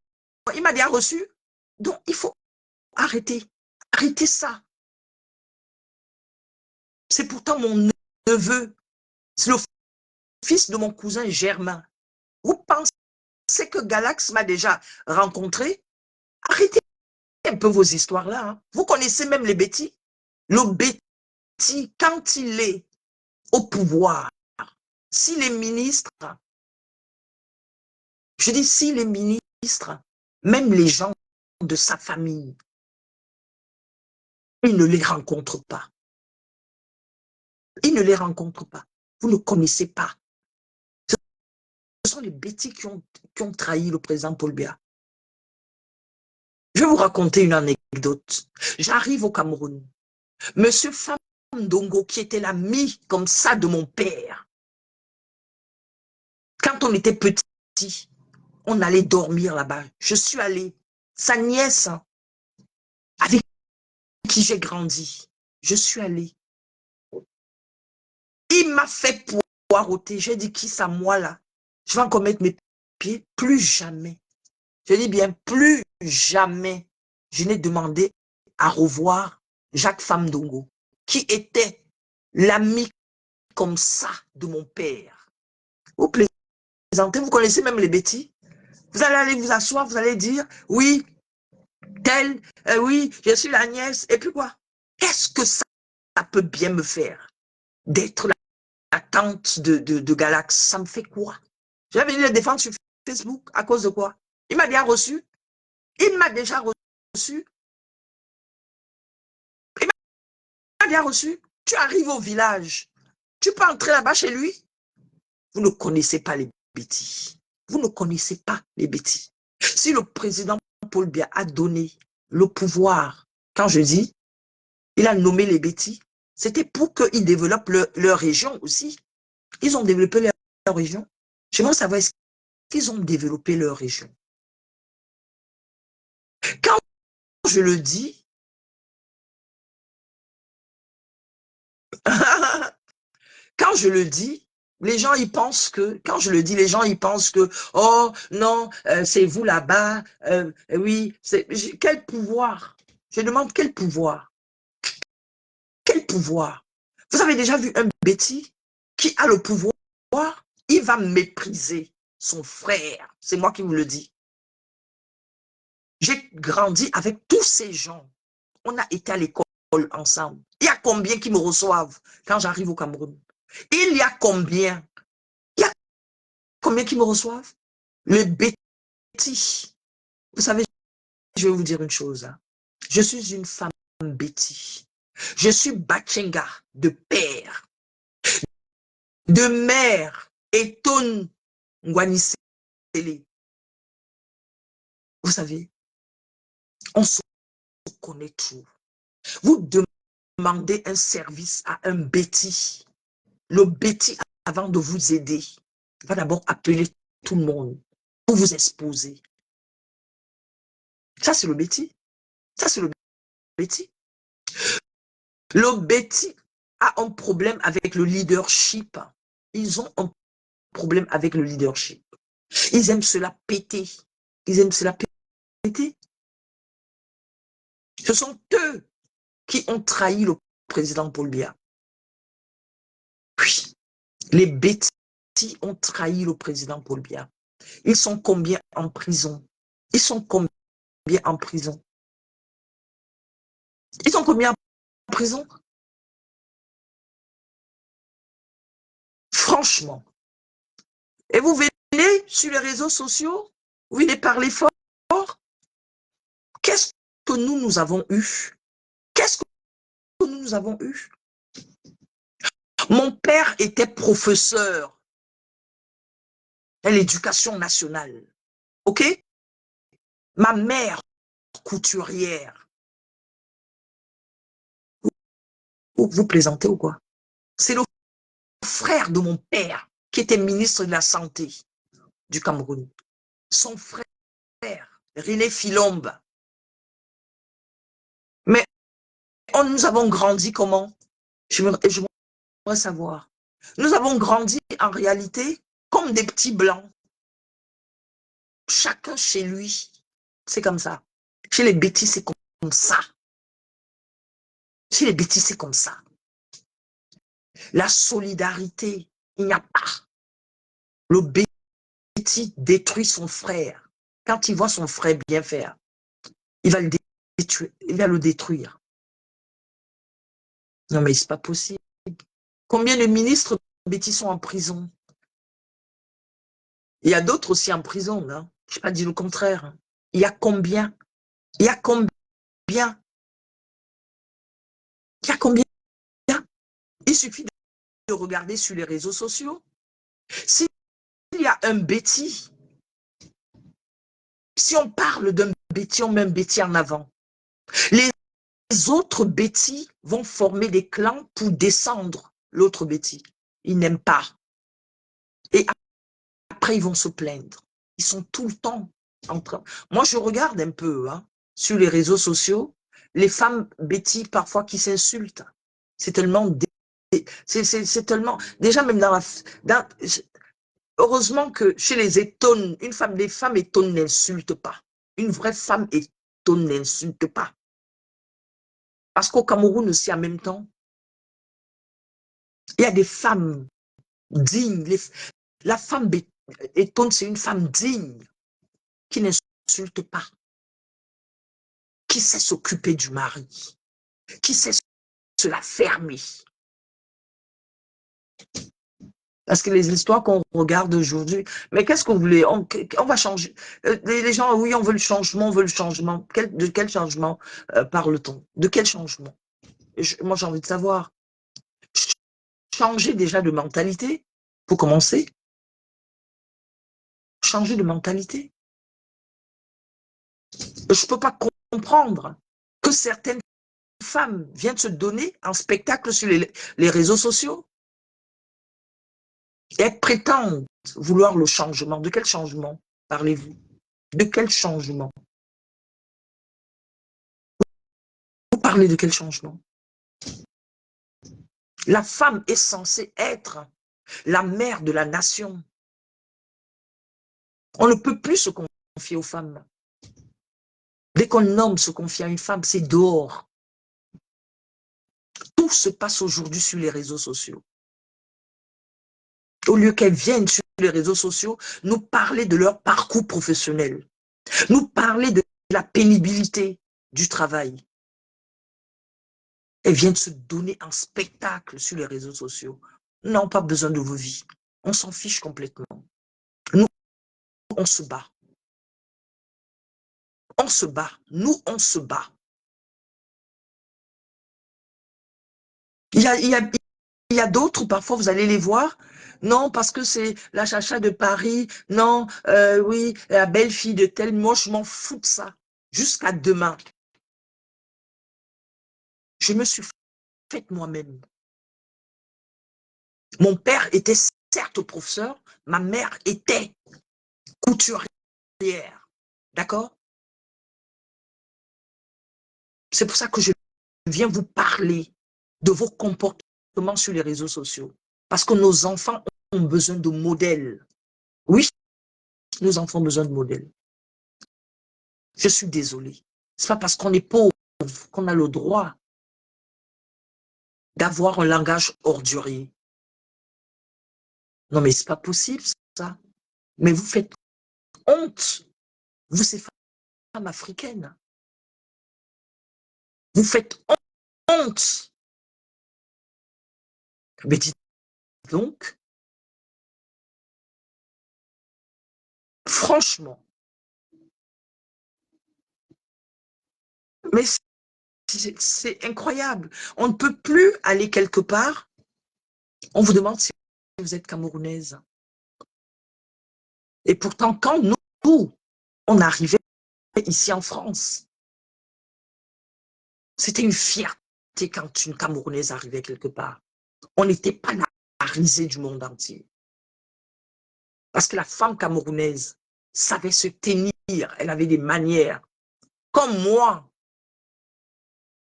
Il m'a déjà reçu. Donc, il faut arrêter. Arrêtez ça. C'est pourtant mon neveu. C'est le fils de mon cousin Germain. Vous pensez que Galax m'a déjà rencontré? Arrêtez un peu vos histoires-là. Hein. Vous connaissez même les Betty. Le Betty, quand il est au pouvoir, s'il est ministre, je dis s'il est ministre, même les gens de sa famille, il ne les rencontre pas. Il ne les rencontre pas. Vous ne connaissez pas. Ce sont les Betty qui ont trahi le président Paul Biya. Je vais vous raconter une anecdote. J'arrive au Cameroun. Monsieur Famdongo, qui était l'ami comme ça de mon père, quand on était petit, on allait dormir là-bas. Je suis allée. Sa nièce, avec qui j'ai grandi, je suis allée. Il m'a fait poireauter. J'ai dit, qui ça, moi, là? Je vais encore mettre mes pieds. Plus jamais. Je dis bien, plus jamais, je n'ai demandé à revoir Jacques Famdongo, qui était l'ami comme ça de mon père. Vous plaisantez, vous connaissez même les Betty. Vous allez aller vous asseoir, vous allez dire, oui, telle, oui, je suis la nièce, et puis quoi? Qu'est-ce que ça peut bien me faire d'être la tante de Galax? Ça me fait quoi? Je vais venir le défendre sur Facebook, à cause de quoi? Il m'a déjà reçu. Il m'a déjà reçu. Il m'a déjà reçu. Tu arrives au village. Tu peux entrer là-bas chez lui. Vous ne connaissez pas les Betty. Vous ne connaissez pas les Betty. Si le président Paul Biya a donné le pouvoir, quand je dis, il a nommé les Betty, c'était pour qu'ils développent leur région aussi. Ils ont développé leur région. Je veux savoir, est-ce qu'ils ont développé leur région? Quand je le dis, quand je le dis, les gens ils pensent que, quand je le dis, les gens ils pensent que, oh non, c'est vous là-bas, oui, quel pouvoir? Je demande quel pouvoir? Quel pouvoir? Vous avez déjà vu un Betty qui a le pouvoir? Il va mépriser son frère. C'est moi qui vous le dis. J'ai grandi avec tous ces gens. On a été à l'école ensemble. Il y a combien qui me reçoivent quand j'arrive au Cameroun? Il y a combien? Il y a combien qui me reçoivent? Le Betty. Vous savez, je vais vous dire une chose. Hein. Je suis une femme Betty. Je suis Bachenga de père, de mère, et Ton Ngwanisele. Vous savez, on se connaît tout. Vous demandez un service à un Betty. Le Betty, avant de vous aider, va d'abord appeler tout le monde pour vous exposer. Ça, c'est le Betty. Ça, c'est le Betty. Le Betty a un problème avec le leadership. Ils ont un problème avec le leadership. Ils aiment cela péter. Ils aiment cela péter. Ce sont eux qui ont trahi le président Paul Biya. Oui, les bêtis ont trahi le président Paul Biya. Ils sont combien en prison? Ils sont combien en prison? Ils sont combien en prison? Franchement. Et vous venez sur les réseaux sociaux, vous venez parler fort. Qu'est-ce que nous avons eu? Qu'est-ce que nous avons eu? Mon père était professeur à l'éducation nationale. OK? Ma mère, couturière. Vous plaisantez ou quoi? C'est le frère de mon père qui était ministre de la Santé du Cameroun. Son frère, René Philombe. Mais nous avons grandi comment? Je voudrais savoir. Nous avons grandi en réalité comme des petits blancs. Chacun chez lui. C'est comme ça. Chez les bêtis, c'est comme ça. Chez les bêtis, c'est comme ça. La solidarité, il n'y a pas. Le bêtis détruit son frère. Quand il voit son frère bien faire, il va le détruire. Il va le détruire. Non, mais c'est pas possible. Combien de ministres bêtis sont en prison? Il y a d'autres aussi en prison. Hein? Je n'ai pas dit le contraire. Il y a combien? Il y a combien? Il y a combien? Il suffit de regarder sur les réseaux sociaux. S'il y a un bêtis, si on parle d'un bêtis, on met un bêtis en avant. Les autres bêtis vont former des clans pour descendre l'autre bêtis. Ils n'aiment pas. Et après, ils vont se plaindre. Ils sont tout le temps en train. Moi, je regarde un peu sur les réseaux sociaux, les femmes bêtis parfois qui s'insultent. C'est tellement... C'est tellement... Déjà, même heureusement que chez les étonnes, les femmes étonnes n'insultent pas. Une vraie femme étonne n'insulte pas. Parce qu'au Cameroun aussi, en même temps, il y a des femmes dignes. La femme étonne, c'est une femme digne qui n'insulte pas, qui sait s'occuper du mari, qui sait se la fermer. Parce que les histoires qu'on regarde aujourd'hui, mais qu'est-ce que vous voulez? On va changer. Les gens, oui, on veut le changement, on veut le changement. De quel changement parle-t-on? De quel changement? Moi, j'ai envie de savoir. Changer déjà de mentalité, pour commencer. Changer de mentalité. Je ne peux pas comprendre que certaines femmes viennent se donner en spectacle sur les réseaux sociaux. Et elles prétendent vouloir le changement. De quel changement parlez-vous? De quel changement? Vous parlez de quel changement? La femme est censée être la mère de la nation. On ne peut plus se confier aux femmes. Dès qu'un homme se confie à une femme, c'est dehors. Tout se passe aujourd'hui sur les réseaux sociaux. Au lieu qu'elles viennent sur les réseaux sociaux, nous parler de leur parcours professionnel, nous parler de la pénibilité du travail. Elles viennent se donner un spectacle sur les réseaux sociaux. Nous n'avons pas besoin de vos vies. On s'en fiche complètement. Nous, on se bat. On se bat. Nous, on se bat. Il y a d'autres, parfois, vous allez les voir. Non, parce que c'est la chacha de Paris. Non, oui, la belle fille de tel. Moi, je m'en fous de ça. Jusqu'à demain. Je me suis faite moi-même. Mon père était certes professeur. Ma mère était couturière. D'accord? C'est pour ça que je viens vous parler de vos comportements sur les réseaux sociaux. Parce que nos enfants ont besoin de modèles. Oui, nos enfants ont besoin de modèles. Je suis désolée. Ce n'est pas parce qu'on est pauvre qu'on a le droit d'avoir un langage ordurier. Non, mais c'est pas possible, ça. Mais vous faites honte. Vous, ces femmes africaines. Vous faites honte. Mais dites donc, franchement, mais c'est incroyable. On ne peut plus aller quelque part. On vous demande si vous êtes camerounaise. Et pourtant, quand nous, on arrivait ici en France, c'était une fierté quand une Camerounaise arrivait quelque part. On n'était pas la risée du monde entier. Parce que la femme camerounaise savait se tenir, elle avait des manières. Comme moi.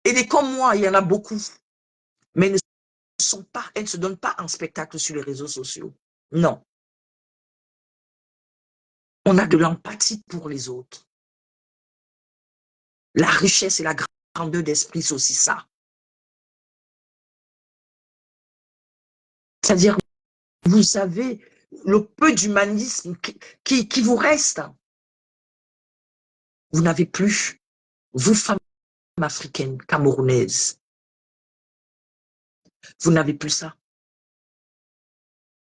Et des comme moi, il y en a beaucoup. Mais elles ne se donnent pas en spectacle sur les réseaux sociaux. Non. On a de l'empathie pour les autres. La richesse et la grandeur d'esprit, c'est aussi ça. C'est-à-dire, vous avez le peu d'humanisme qui vous reste. Vous n'avez plus, vous, femmes africaines, camerounaises, vous n'avez plus ça.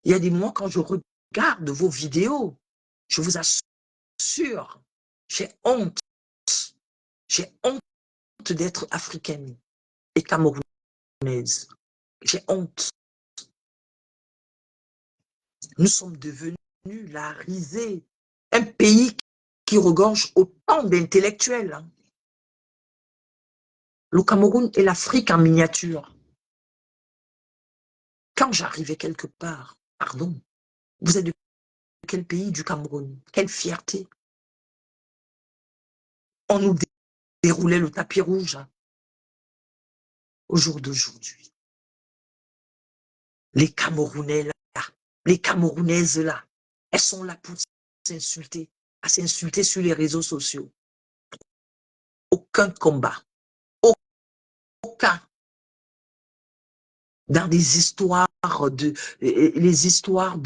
Il y a des moments quand je regarde vos vidéos, je vous assure, j'ai honte. J'ai honte d'être africaine et camerounaise. J'ai honte. Nous sommes devenus la risée, un pays qui regorge autant d'intellectuels. Hein. Le Cameroun est l'Afrique en miniature. Quand j'arrivais quelque part, pardon, vous êtes de quel pays? Du Cameroun? Quelle fierté! On nous déroulait le tapis rouge hein, au jour d'aujourd'hui. Les Camerounais là, les Camerounaises là, elles sont là pour s'insulter, à s'insulter sur les réseaux sociaux. Aucun combat. Aucun. Dans des histoires les histoires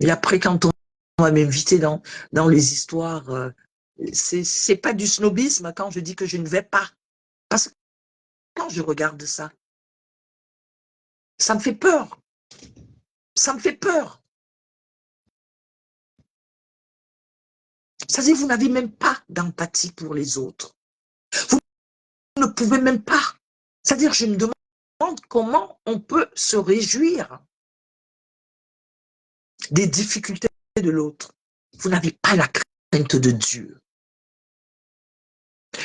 Et après, quand on va m'inviter dans les histoires, c'est pas du snobisme quand je dis que je ne vais pas. Parce que quand je regarde ça, ça me fait peur. Ça me fait peur. C'est-à-dire, vous n'avez même pas d'empathie pour les autres. Vous ne pouvez même pas. C'est-à-dire, je me demande comment on peut se réjouir des difficultés de l'autre. Vous n'avez pas la crainte de Dieu.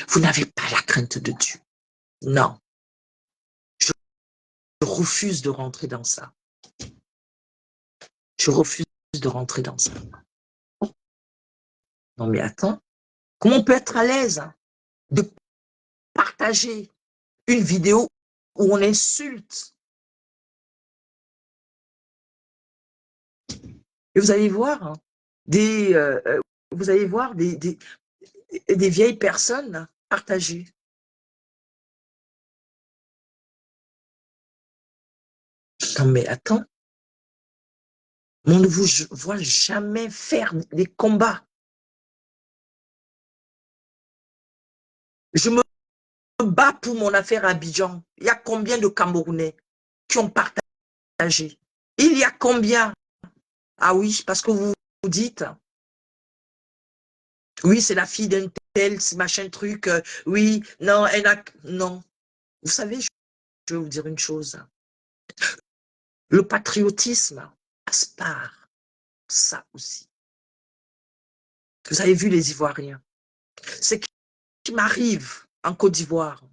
Vous n'avez pas la crainte de Dieu. Non. Je refuse de rentrer dans ça. Je refuse de rentrer dans ça. Non mais attends, comment on peut être à l'aise hein, de partager une vidéo où on insulte? Et vous allez voir hein, des vieilles personnes partager. Non mais attends, on ne vous voit jamais faire des combats. Je me bats pour mon affaire à Abidjan. Il y a combien de Camerounais qui ont partagé? Il y a combien? Ah oui, parce que vous vous dites, oui, c'est la fille d'un tel, machin truc, oui, non, elle a... Non. Vous savez, je vais vous dire une chose. Le patriotisme passe par ça aussi. Vous avez vu les Ivoiriens. Ce qui m'arrive en Côte d'Ivoire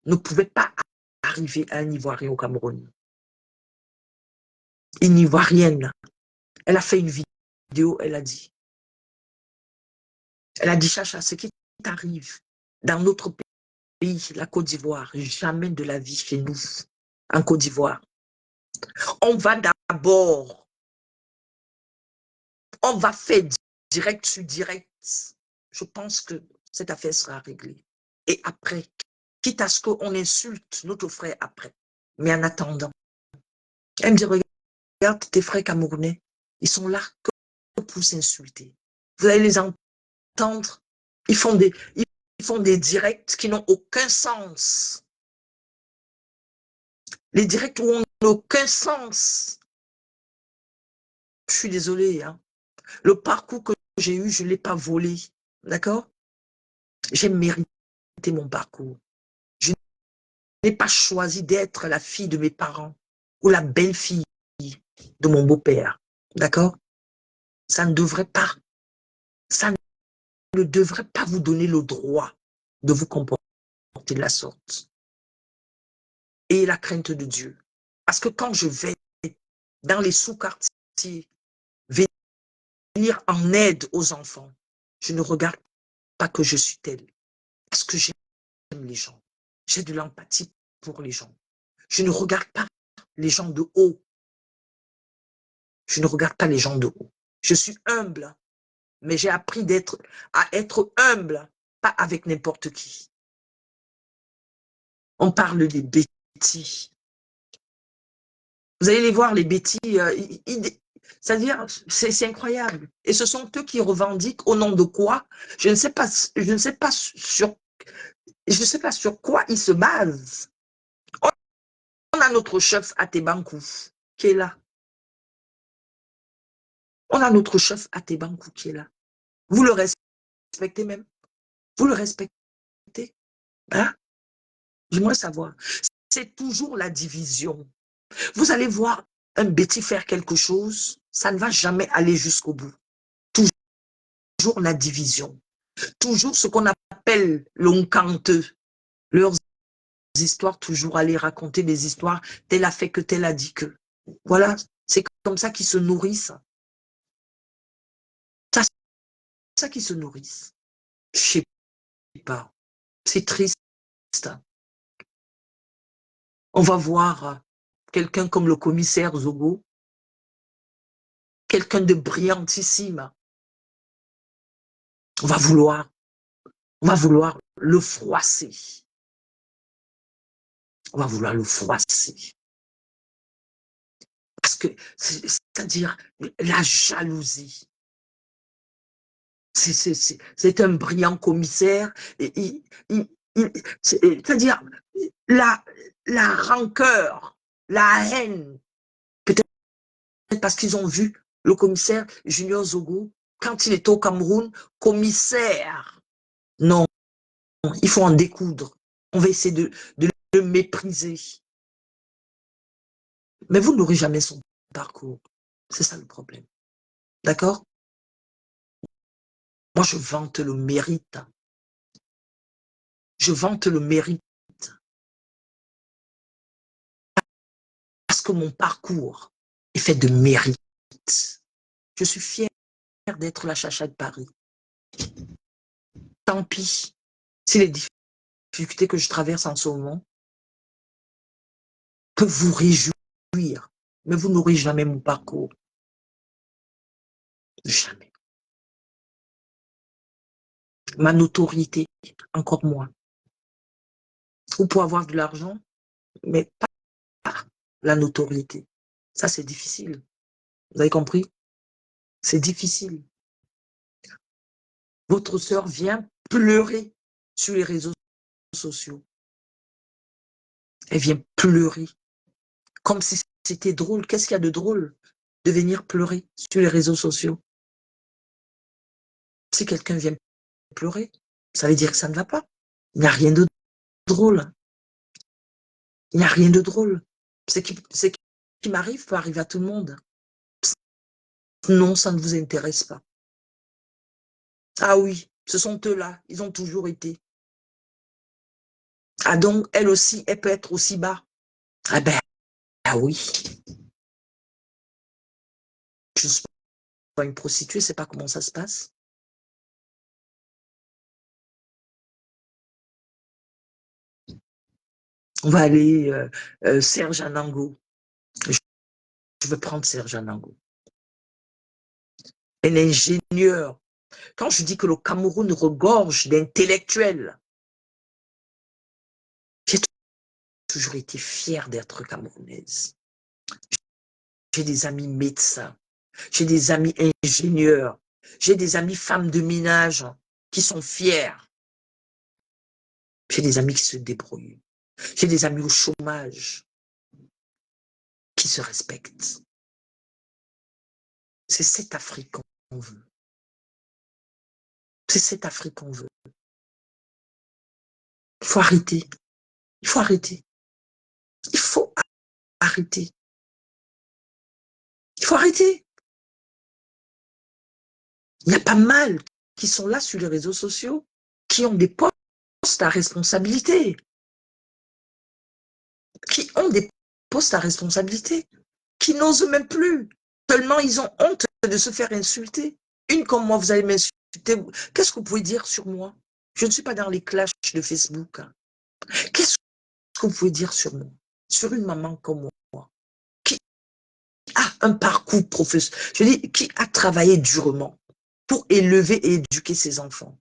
ne pouvait pas arriver à un Ivoirien au Cameroun. Une Ivoirienne, elle a fait une vidéo, elle a dit, Chacha, ce qui t'arrive dans notre pays, la Côte d'Ivoire, jamais de la vie chez nous, en Côte d'Ivoire. On va d'abord, on va faire direct sur direct, je pense que cette affaire sera réglée. Et après, quitte à ce qu'on insulte notre frère après. Mais en attendant, elle me dit, regarde tes frères camerounais, ils sont là que pour s'insulter. Vous allez les entendre, ils font des directs qui n'ont aucun sens. Les directs où on n'a aucun sens. Je suis désolée, hein. Le parcours que j'ai eu, je ne l'ai pas volé. D'accord? J'ai mérité mon parcours. Je n'ai pas choisi d'être la fille de mes parents ou la belle-fille de mon beau-père. D'accord? Ça ne devrait pas vous donner le droit de vous comporter de la sorte. Et la crainte de Dieu. Parce que quand je vais dans les sous-quartiers, venir en aide aux enfants, je ne regarde pas que je suis telle. Parce que j'aime les gens. J'ai de l'empathie pour les gens. Je ne regarde pas les gens de haut. Je ne regarde pas les gens de haut. Je suis humble, mais j'ai appris à être humble, pas avec n'importe qui. On parle des bêtis. Vous allez les voir, les bêtis, c'est-à-dire, c'est incroyable. Et ce sont eux qui revendiquent au nom de quoi? Je ne sais pas sur quoi ils se basent. On a notre chef Atebankou qui est là. On a notre chef Atebankou qui est là. Vous le respectez même? Vous le respectez? Hein? J'aimerais savoir. C'est toujours la division. Vous allez voir un bêtis faire quelque chose, ça ne va jamais aller jusqu'au bout. Toujours la division. Toujours ce qu'on appelle l'oncanteux. Leurs histoires, toujours aller raconter des histoires, tel a fait que tel a dit que. Voilà, c'est comme ça qu'ils se nourrissent. C'est ça qu'ils se nourrissent. Je sais pas. C'est triste. On va voir quelqu'un comme le commissaire Zogo, quelqu'un de brillantissime. On va vouloir le froisser. On va vouloir le froisser. Parce que, c'est-à-dire, la jalousie. C'est un brillant commissaire. C'est-à-dire, la rancœur, la haine. Peut-être parce qu'ils ont vu le commissaire Junior Zogo, quand il était au Cameroun, commissaire. Non, il faut en découdre. On va essayer de le mépriser. Mais vous n'aurez jamais son parcours. C'est ça le problème. D'accord? Moi, je vante le mérite. Je vante le mérite. Parce que mon parcours est fait de mérite. Je suis fière d'être la chacha de Paris. Tant pis si les difficultés que je traverse en ce moment peuvent vous réjouir, mais vous n'aurez jamais mon parcours. Jamais. Ma notoriété, encore moins. Vous pouvez avoir de l'argent, mais pas la notoriété. Ça, c'est difficile. Vous avez compris? C'est difficile. Votre sœur vient pleurer sur les réseaux sociaux. Elle vient pleurer. Comme si c'était drôle. Qu'est-ce qu'il y a de drôle de venir pleurer sur les réseaux sociaux? Si quelqu'un vient pleurer, ça veut dire que ça ne va pas. Il n'y a rien de drôle. Il n'y a rien de drôle. Ce qui m'arrive peut arriver à tout le monde. Non, ça ne vous intéresse pas. Ah oui, ce sont eux-là. Ils ont toujours été. Ah donc, elle aussi, elle peut être aussi bas. Ah ben, ah oui. Je ne suis pas une prostituée, c'est pas comment ça se passe. On va aller Serge Anango. Je veux prendre Serge Anango. un ingénieur. Quand je dis que le Cameroun regorge d'intellectuels, j'ai toujours été fière d'être camerounaise. J'ai des amis médecins, j'ai des amis ingénieurs, j'ai des amis femmes de ménage qui sont fiers. J'ai des amis qui se débrouillent. J'ai des amis au chômage qui se respectent. C'est cette Afrique qu'on veut. C'est cette Afrique qu'on veut. Il faut arrêter. Il faut arrêter. Il faut arrêter. Il faut arrêter. Il y a pas mal qui sont là sur les réseaux sociaux, qui ont des postes à responsabilité. Qui ont des postes à responsabilité. Qui n'osent même plus. Tellement ils ont honte de se faire insulter. Une comme moi, vous allez m'insulter. Qu'est-ce que vous pouvez dire sur moi? Je ne suis pas dans les clashs de Facebook. Qu'est-ce que vous pouvez dire sur moi? Sur une maman comme moi, qui a un parcours professionnel, je dis, qui a travaillé durement pour élever et éduquer ses enfants,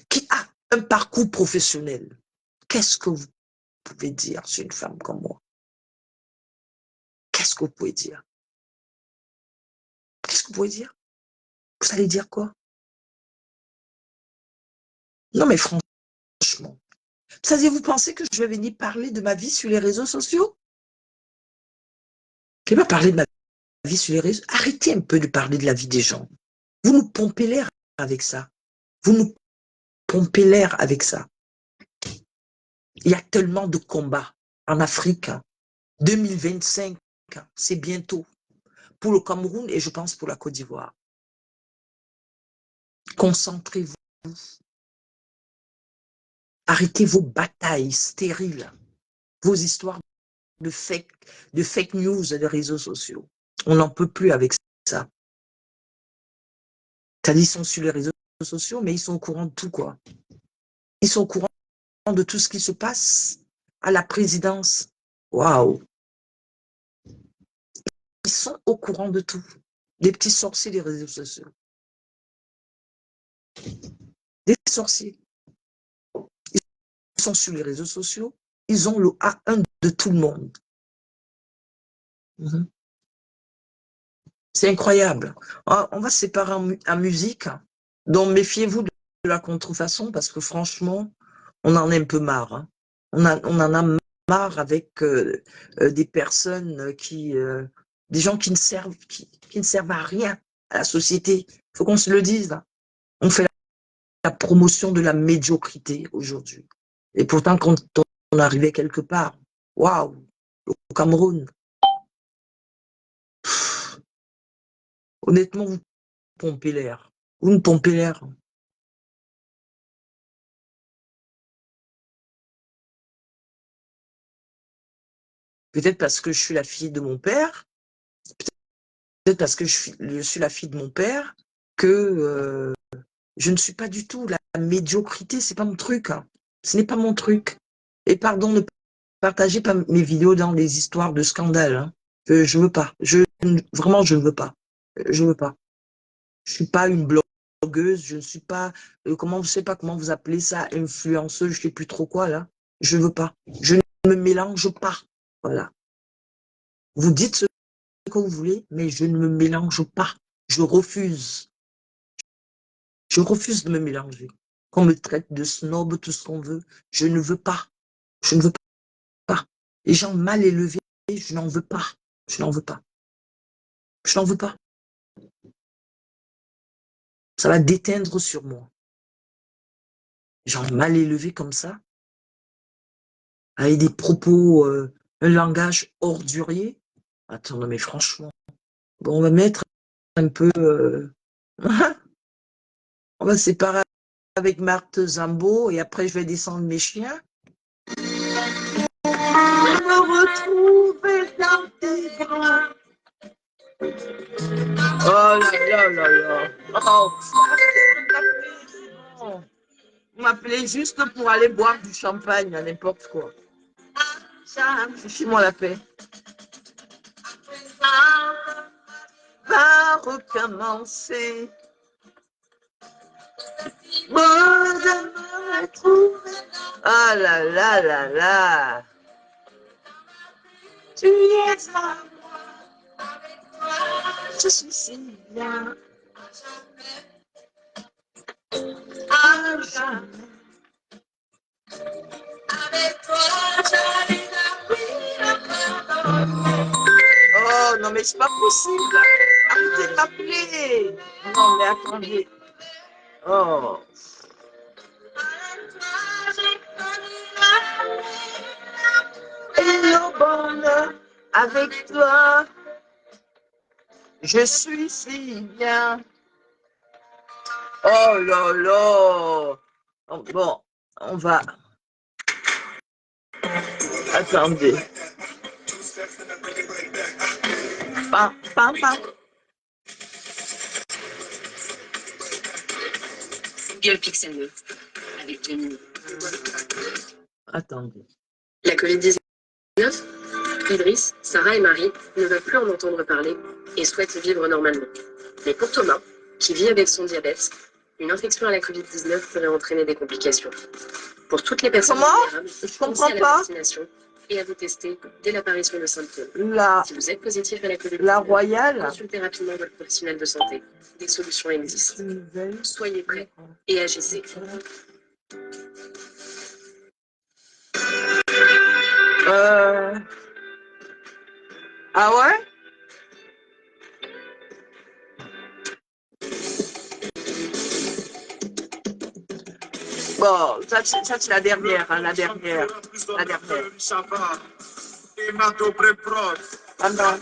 qui a un parcours professionnel. Qu'est-ce que vous pouvez dire sur une femme comme moi? Qu'est-ce que vous pouvez dire? Qu'est-ce que vous pouvez dire? Vous allez dire quoi? Non mais franchement, vous pensez que je vais venir parler de ma vie sur les réseaux sociaux? Je ne vais pas parler de ma vie sur les réseaux. Arrêtez un peu de parler de la vie des gens. Vous nous pompez l'air avec ça. Vous nous pompez l'air avec ça. Il y a tellement de combats en Afrique. 2025, c'est bientôt. Pour le Cameroun et je pense pour la Côte d'Ivoire. Concentrez-vous. Arrêtez vos batailles stériles. Vos histoires de fake news des réseaux sociaux. On n'en peut plus avec ça. C'est-à-dire, ils sont sur les réseaux sociaux, mais ils sont au courant de tout, quoi. Ils sont au courant de tout ce qui se passe à la présidence. Waouh! Ils sont au courant de tout. Des petits sorciers des réseaux sociaux. Des sorciers. Ils sont sur les réseaux sociaux. Ils ont le A1 de tout le monde. C'est incroyable. On va se séparer en musique. Donc, méfiez-vous de la contrefaçon parce que franchement, on en est un peu marre. Hein. On en a marre avec des personnes des gens qui ne servent à rien à la société. Il faut qu'on se le dise. Hein. On fait la promotion de la médiocrité aujourd'hui. Et pourtant, quand on arrivait quelque part, waouh, au Cameroun, honnêtement, vous pompez l'air. Vous me pompez l'air. Peut-être parce que je suis la fille de mon père, peut-être parce que je suis la fille de mon père, que je ne suis pas du tout la médiocrité, c'est pas mon truc. Hein. Ce n'est pas mon truc. Et pardon, ne partagez pas mes vidéos dans les histoires de scandale. Hein. Je veux pas. Vraiment, je ne veux pas. Je veux pas. Je suis pas une blogueuse, je ne suis pas, je sais pas comment vous appelez ça, influenceuse, je sais plus trop quoi là. Je veux pas. Je ne me mélange pas. Voilà. Vous dites ce que vous voulez, mais je ne me mélange pas. Je refuse. Je refuse de me mélanger. Qu'on me traite de snob, tout ce qu'on veut. Je ne veux pas. Je ne veux pas. Les gens mal élevés, je n'en veux pas. Je n'en veux pas. Je n'en veux pas. Ça va déteindre sur moi. Les gens mal élevés comme ça, avec des propos, un langage ordurier. Attends, non mais franchement. Bon, on va mettre un peu... on va se séparer avec Marthe Zambo et après je vais descendre mes chiens. Je me retrouve dans tes bras. Oh là là là là. Oh, vous m'appelez juste pour aller boire du champagne, à n'importe quoi. Fichez-moi la paix. pas recommencer. Bon de me retrouver. Ah là là là là. Tu es à moi, avec toi, je suis si bien. À jamais. Avec toi, j'arrive à vivre. Oh non, mais c'est pas possible. Arrêtez de m'appeler. Non, mais attendez. Oh. Et le bonheur avec toi, je suis si bien. Oh là là. Oh, bon, on va. Attendez. Pam, pam, pam. Google Pixel 9 avec Gemini. Attendez. La Covid-19, Idriss, Sarah et Marie ne veulent plus en entendre parler et souhaitent vivre normalement. Mais pour Thomas, qui vit avec son diabète, une infection à la Covid-19 pourrait entraîner des complications. Pour toutes les personnes vulnérables, pensez à la vaccination et à vous tester dès l'apparition de symptômes. Si vous êtes positif à la Covid-19, La Royale, consultez rapidement votre professionnel de santé. Des solutions existent. Soyez prêts et agissez. Ah ouais? Bon, ça c'est la dernière, hein, la dernière. La dernière. Ah non.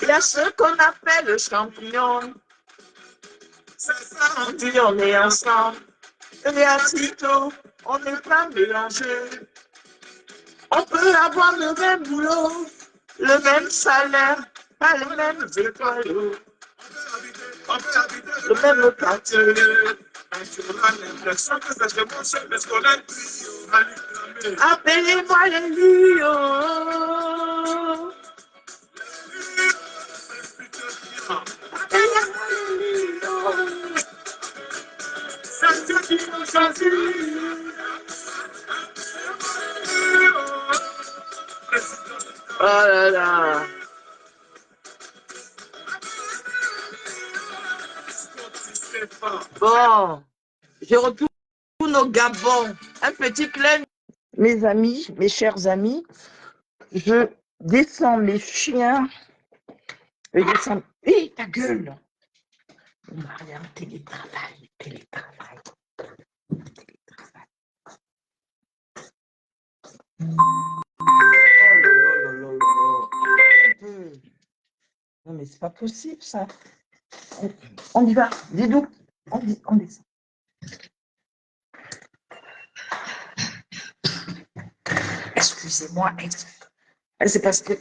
Il y a ce qu'on appelle le champion. On dit on est ensemble. Et à Tito, on n'est pas mélangés. On peut avoir le même boulot, le même salaire, pas les mêmes écoles. Le même quartier. Appelez-moi les lions. Appelez-moi les lions. C'est Dieu qui nous choisit. Oh là là. Bon, je retourne au Gabon. Un petit clin. Mes amis, mes chers amis, je descends mes chiens. Je descends. Hé, ta gueule! Marianne, télétravail, télétravail. Non, mais c'est pas possible, ça. On y va. Dis-nous. On descend. Excusez-moi. C'est parce que...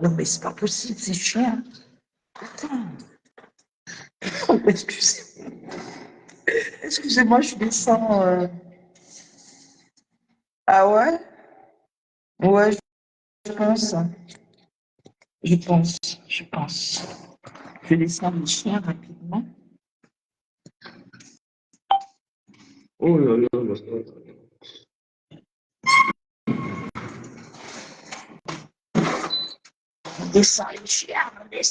Non, mais c'est pas possible, c'est chiant. Attends. Excusez-moi, je descends. Ah ouais? Ouais, je pense. Je pense. Je descends mes chiens rapidement. Oh là là là là. On descend les chiens, on descend.